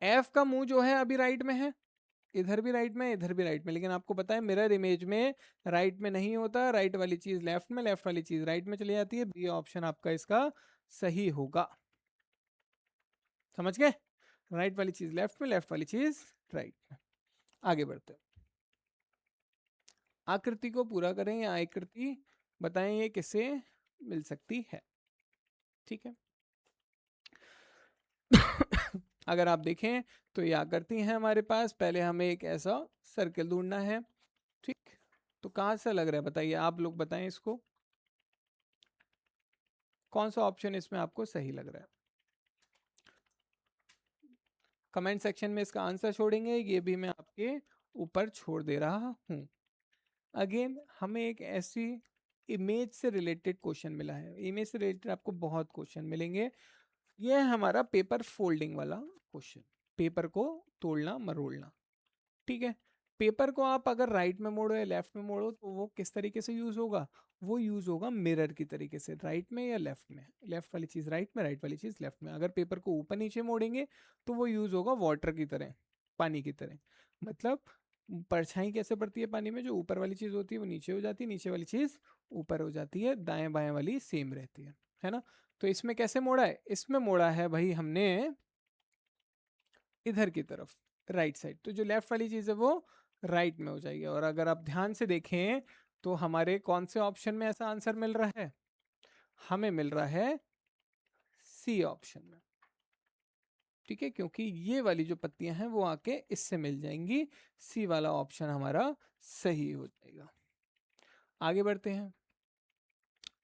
एफ का मुंह जो है अभी राइट में है, इधर भी राइट में इधर भी राइट में, लेकिन आपको पता है मिरर इमेज में राइट में नहीं होता, राइट वाली चीज लेफ्ट में, लेफ्ट वाली चीज राइट में चली जाती है, बी ऑप्शन आपका इसका सही होगा। समझ गए, राइट वाली चीज लेफ्ट में, लेफ्ट वाली चीज राइट में। आगे बढ़ते हैं, आकृति को पूरा करें या आकृति बताएं ये किससे मिल सकती है, ठीक है। अगर आप देखें तो ये आकृति है हमारे पास, पहले हमें एक ऐसा सर्कल ढूंढना है, ठीक। तो कहाँ से लग रहा है बताइए, आप लोग बताएं इसको, कौन सा ऑप्शन इसमें आपको सही लग रहा है, कमेंट सेक्शन में इसका आंसर छोड़ेंगे, ये भी मैं आपके ऊपर छोड़ दे रहा हूँ। अगेन हमें एक ऐसी इमेज से रिलेटेड क्वेश्चन मिला है, इमेज से रिलेटेड आपको बहुत क्वेश्चन मिलेंगे, ये है हमारा पेपर फोल्डिंग वाला क्वेश्चन, पेपर को तोड़ना मरोड़ना, ठीक है। पेपर को आप अगर राइट में मोड़ो या लेफ्ट में मोड़ो तो वो किस तरीके से यूज होगा, वो यूज होगा मिरर की तरीके से, राइट में या लेफ्ट में, लेफ्ट वाली चीज राइट में, राइट वाली चीज लेफ्ट में। अगर पेपर को ऊपर नीचे मोड़ेंगे तो वो यूज होगा वाटर की तरह, पानी की तरह, मतलब परछाई कैसे पड़ती है पानी में, जो ऊपर वाली चीज होती है वो नीचे हो जाती है, नीचे वाली चीज ऊपर हो जाती है, दाएं बाएं वाली सेम रहती है ना। तो इसमें कैसे मोड़ा है, इसमें मोड़ा है भाई हमने इधर की तरफ, राइट साइड, तो जो लेफ्ट वाली चीज है वो राइट में हो जाएगी। और अगर आप ध्यान से देखें तो हमारे कौन से ऑप्शन में ऐसा आंसर मिल रहा है, हमें मिल रहा है सी ऑप्शन में, ठीक है, क्योंकि ये वाली जो पत्तियां हैं वो आके इससे मिल जाएंगी, सी वाला ऑप्शन हमारा सही हो जाएगा। आगे बढ़ते हैं,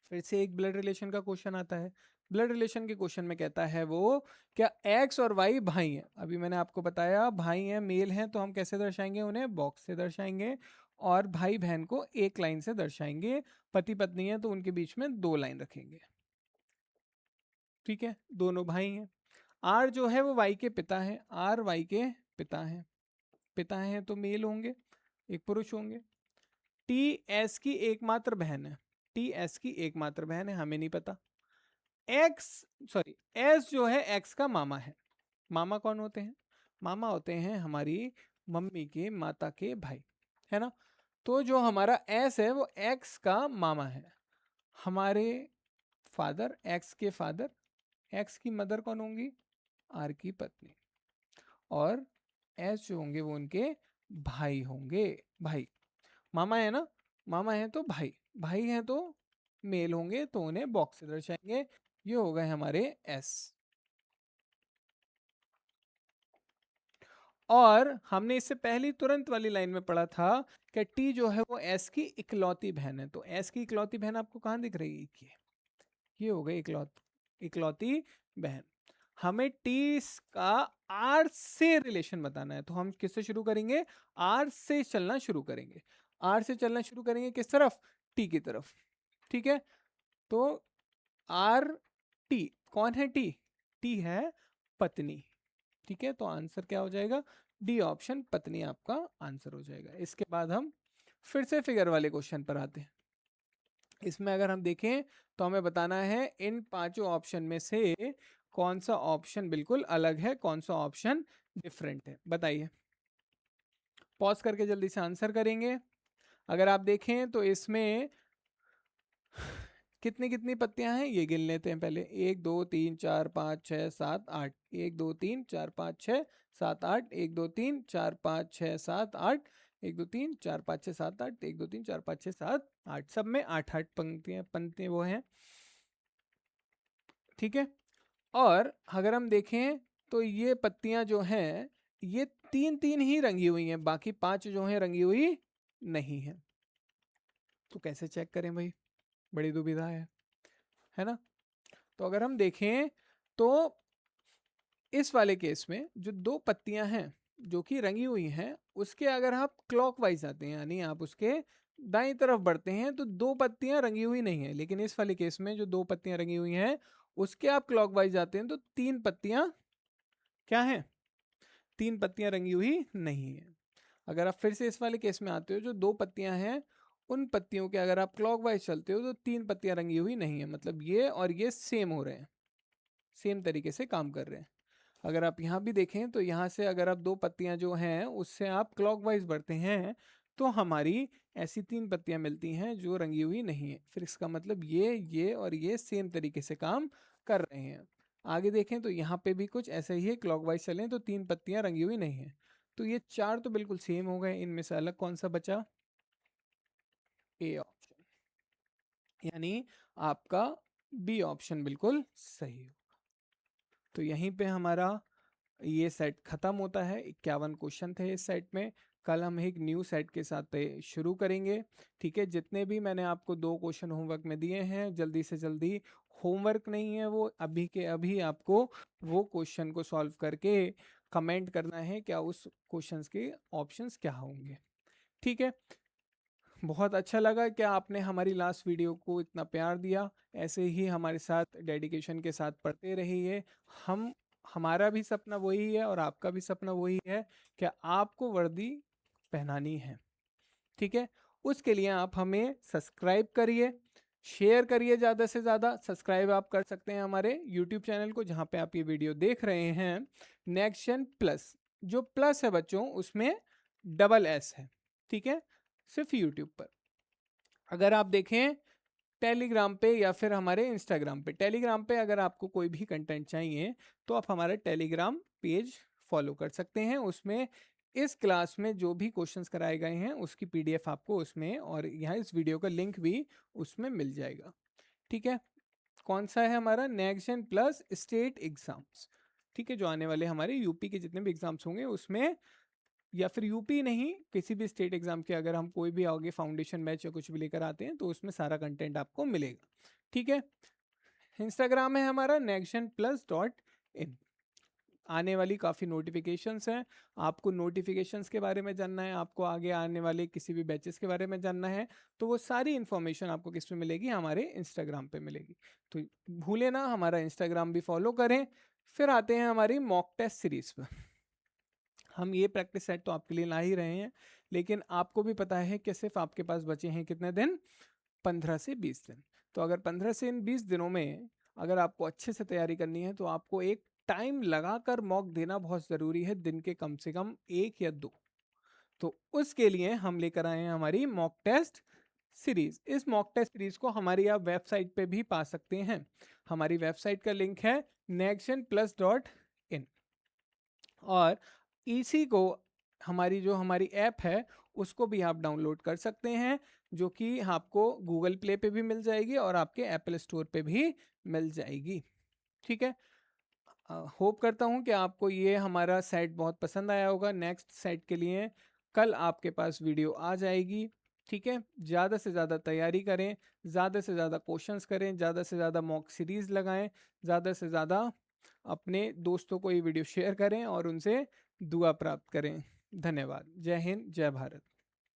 फिर से एक ब्लड रिलेशन का क्वेश्चन आता है। ब्लड रिलेशन के क्वेश्चन में कहता है वो, क्या एक्स और वाई भाई हैं, अभी मैंने आपको बताया भाई हैं मेल हैं तो हम कैसे दर्शाएंगे उन्हें, बॉक्स से दर्शाएंगे, और भाई बहन को एक लाइन से दर्शाएंगे, पति पत्नी है तो उनके बीच में 2 लाइन रखेंगे, ठीक है, दोनों भाई हैं। आर जो है वो वाई के पिता है, आर वाई के पिता हैं, पिता हैं तो मेल होंगे, एक पुरुष होंगे। टी एस की एकमात्र बहन है, टी एस की एकमात्र बहन है, हमें नहीं पता। एक्स सॉरी एस जो है एक्स का मामा है, मामा कौन होते हैं, मामा होते हैं हमारी मम्मी के माता के भाई, है ना। तो जो हमारा एस है वो एक्स का मामा है, हमारे फादर, एक्स के फादर, एक्स की मदर कौन होंगी, आर की पत्नी, और एस जो होंगे वो उनके भाई होंगे, भाई, मामा है ना, मामा है तो भाई, भाई है तो मेल होंगे तो उन्हें बॉक्स से दर्शाएंगे, ये हो गए हमारे एस। और हमने इससे पहली तुरंत वाली लाइन में पढ़ा था कि टी जो है वो एस की इकलौती बहन है, तो एस की इकलौती बहन आपको कहाँ दिख रही है, ये हो गई इकलौती बहन। हमें टी का आर से रिलेशन बताना है, तो हम किससे शुरू करेंगे, आर से चलना शुरू करेंगे, आर से चलना शुरू करेंगे किस तरफ, टी की तरफ, ठीक है। तो आर टी, कौन है टी, टी है पत्नी, ठीक है, तो आंसर क्या हो जाएगा, डी ऑप्शन पत्नी आपका आंसर हो जाएगा। इसके बाद हम फिर से फिगर वाले क्वेश्चन पर आते हैं। इसमें अगर हम देखें तो हमें बताना है इन पांचों ऑप्शन में से कौन सा ऑप्शन बिल्कुल अलग है, कौन सा ऑप्शन डिफरेंट है, बताइए। पॉज करके जल्दी से आंसर करेंगे। अगर आप देखें तो इसमें कितनी कितनी पत्तियां हैं ये गिन लेते हैं पहले, 1 2 3 4 5 6 7 8, 1 2 3 4 5 6 7 8, 1 2 3 4 5 6 7 8, 1 2 3 4 5 6 7 8, 1 2 3 4 5 6 7 8, सब में 8 8 पंक्तियां पंक्तियां वो हैं, ठीक है। और अगर हम देखें तो ये पत्तियां जो हैं ये 3 3 ही रंगी हुई हैं, बाकी 5 जो हैं रंगी हुई नहीं है, तो कैसे चेक करें भाई, बड़ी दुविधा है ना। तो अगर हम देखें तो इस वाले केस में जो दो पत्तियां हैं जो कि रंगी हुई हैं, उसके अगर आप क्लॉकवाइज आते हैं यानी आप उसके दाईं तरफ बढ़ते हैं तो दो पत्तियां रंगी हुई नहीं है, लेकिन इस वाले केस में जो दो पत्तियां रंगी हुई हैं उसके आप क्लॉकवाइज आते हैं तो तीन पत्तियां क्या हैं, तीन पत्तियां रंगी हुई नहीं है। अगर आप फिर से इस वाले केस में आते हो, जो दो पत्तियां हैं उन पत्तियों के अगर आप क्लॉकवाइज चलते हो तो तीन पत्तियां रंगी हुई नहीं है, मतलब ये और ये सेम हो रहे हैं, सेम तरीके से काम कर रहे हैं। अगर आप यहाँ भी देखें तो यहाँ से अगर आप दो पत्तियां जो हैं उससे आप क्लॉकवाइज बढ़ते हैं तो हमारी ऐसी तीन पत्तियां मिलती हैं जो रंगी हुई नहीं है। फिर इसका मतलब ये और ये सेम तरीके से काम कर रहे हैं। आगे देखें तो यहाँ पे भी कुछ ऐसे ही है, क्लॉकवाइज चलें तो तीन पत्तियां रंगी हुई नहीं है। तो ये चार तो बिल्कुल सेम हो गए, इनमें से अलग कौन सा बचा, ए ऑप्शन, यानी आपका बी ऑप्शन बिल्कुल सही हो। तो यहीं पे हमारा ये सेट खत्म होता है। 51 क्वेश्चन थे इस सेट में। कल हम एक न्यू सेट के साथ शुरू करेंगे। ठीक है, जितने भी मैंने आपको 2 क्वेश्चन होमवर्क में दिए हैं, जल्दी से जल्दी, होमवर्क नहीं है वो, अभी के अभी आपको वो क्वेश्चन को सॉल्व करके कमेंट करना है क्या उस क्वेश्चंस के ऑप्शंस क्या होंगे। ठीक है, बहुत अच्छा लगा कि आपने हमारी लास्ट वीडियो को इतना प्यार दिया। ऐसे ही हमारे साथ डेडिकेशन के साथ पढ़ते रहिए। हम हमारा भी सपना वही है और आपका भी सपना वही है कि आपको वर्दी पहनानी है। ठीक है, उसके लिए आप हमें सब्सक्राइब करिए, शेयर करिए, ज़्यादा से ज़्यादा। सब्सक्राइब आप कर सकते हैं हमारे यूट्यूब चैनल को जहाँ पे आप ये वीडियो देख रहे हैं, नेक्स्ट जेन प्लस। जो प्लस है बच्चों उसमें डबल एस है, ठीक है, सिर्फ यूट्यूब पर। अगर आप देखें टेलीग्राम पे या फिर हमारे इंस्टाग्राम पे, टेलीग्राम पे अगर आपको कोई भी कंटेंट चाहिए तो आप हमारा टेलीग्राम पेज फॉलो कर सकते हैं। उसमें इस क्लास में जो भी क्वेश्चंस कराए गए हैं उसकी पीडीएफ आपको उसमें, और यहाँ इस वीडियो का लिंक भी उसमें मिल जाएगा। ठीक है, कौन सा है हमारा, next gen plus state exams. ठीक है, जो आने वाले हमारे यूपी के जितने भी एग्जाम्स होंगे उसमें, या फिर यूपी नहीं, किसी भी स्टेट एग्जाम के अगर हम कोई भी आगे फाउंडेशन बैच या कुछ भी लेकर आते हैं तो उसमें सारा कंटेंट आपको मिलेगा। ठीक है, इंस्टाग्राम है हमारा nextgenplus.in। आने वाली काफ़ी नोटिफिकेशंस हैं, आपको नोटिफिकेशंस के बारे में जानना है, आपको आगे आने वाले किसी भी बैचेस के बारे में जानना है, तो वो सारी इन्फॉर्मेशन आपको किस पे मिलेगी, हमारे इंस्टाग्राम पे मिलेगी। तो भूले ना हमारा इंस्टाग्राम भी फॉलो करें। फिर आते हैं हमारी मॉक टेस्ट सीरीज पर। हम ये प्रैक्टिस सेट तो आपके लिए ला ही रहे हैं, लेकिन आपको भी पता है कि सिर्फ आपके पास बचे हैं कितने दिन, 15 से 20 दिन। तो अगर 15 से इन 20 दिनों में अगर आपको अच्छे से तैयारी करनी है तो आपको एक टाइम लगाकर मॉक देना बहुत ज़रूरी है, दिन के कम से कम 1 या 2। तो उसके लिए हम लेकर आए हैं हमारी मॉक टेस्ट सीरीज। इस मॉक टेस्ट सीरीज को हमारी आप वेबसाइट पे भी पा सकते हैं। हमारी वेबसाइट का लिंक है nextgenplus.in, और इसी को हमारी ऐप है उसको भी आप डाउनलोड कर सकते हैं, जो कि आपको गूगल प्ले पे भी मिल जाएगी और आपके एप्पल स्टोर पे भी मिल जाएगी। ठीक है, होप करता हूँ कि आपको ये हमारा सेट बहुत पसंद आया होगा। नेक्स्ट सेट के लिए कल आपके पास वीडियो आ जाएगी। ठीक है, ज़्यादा से ज़्यादा तैयारी करें, ज़्यादा से ज़्यादा क्वेश्चंस करें, ज़्यादा से ज़्यादा मॉक सीरीज़ लगाएं, ज़्यादा से ज़्यादा अपने दोस्तों को ये वीडियो शेयर करें और उनसे दुआ प्राप्त करें। धन्यवाद। जय हिंद, जय भारत।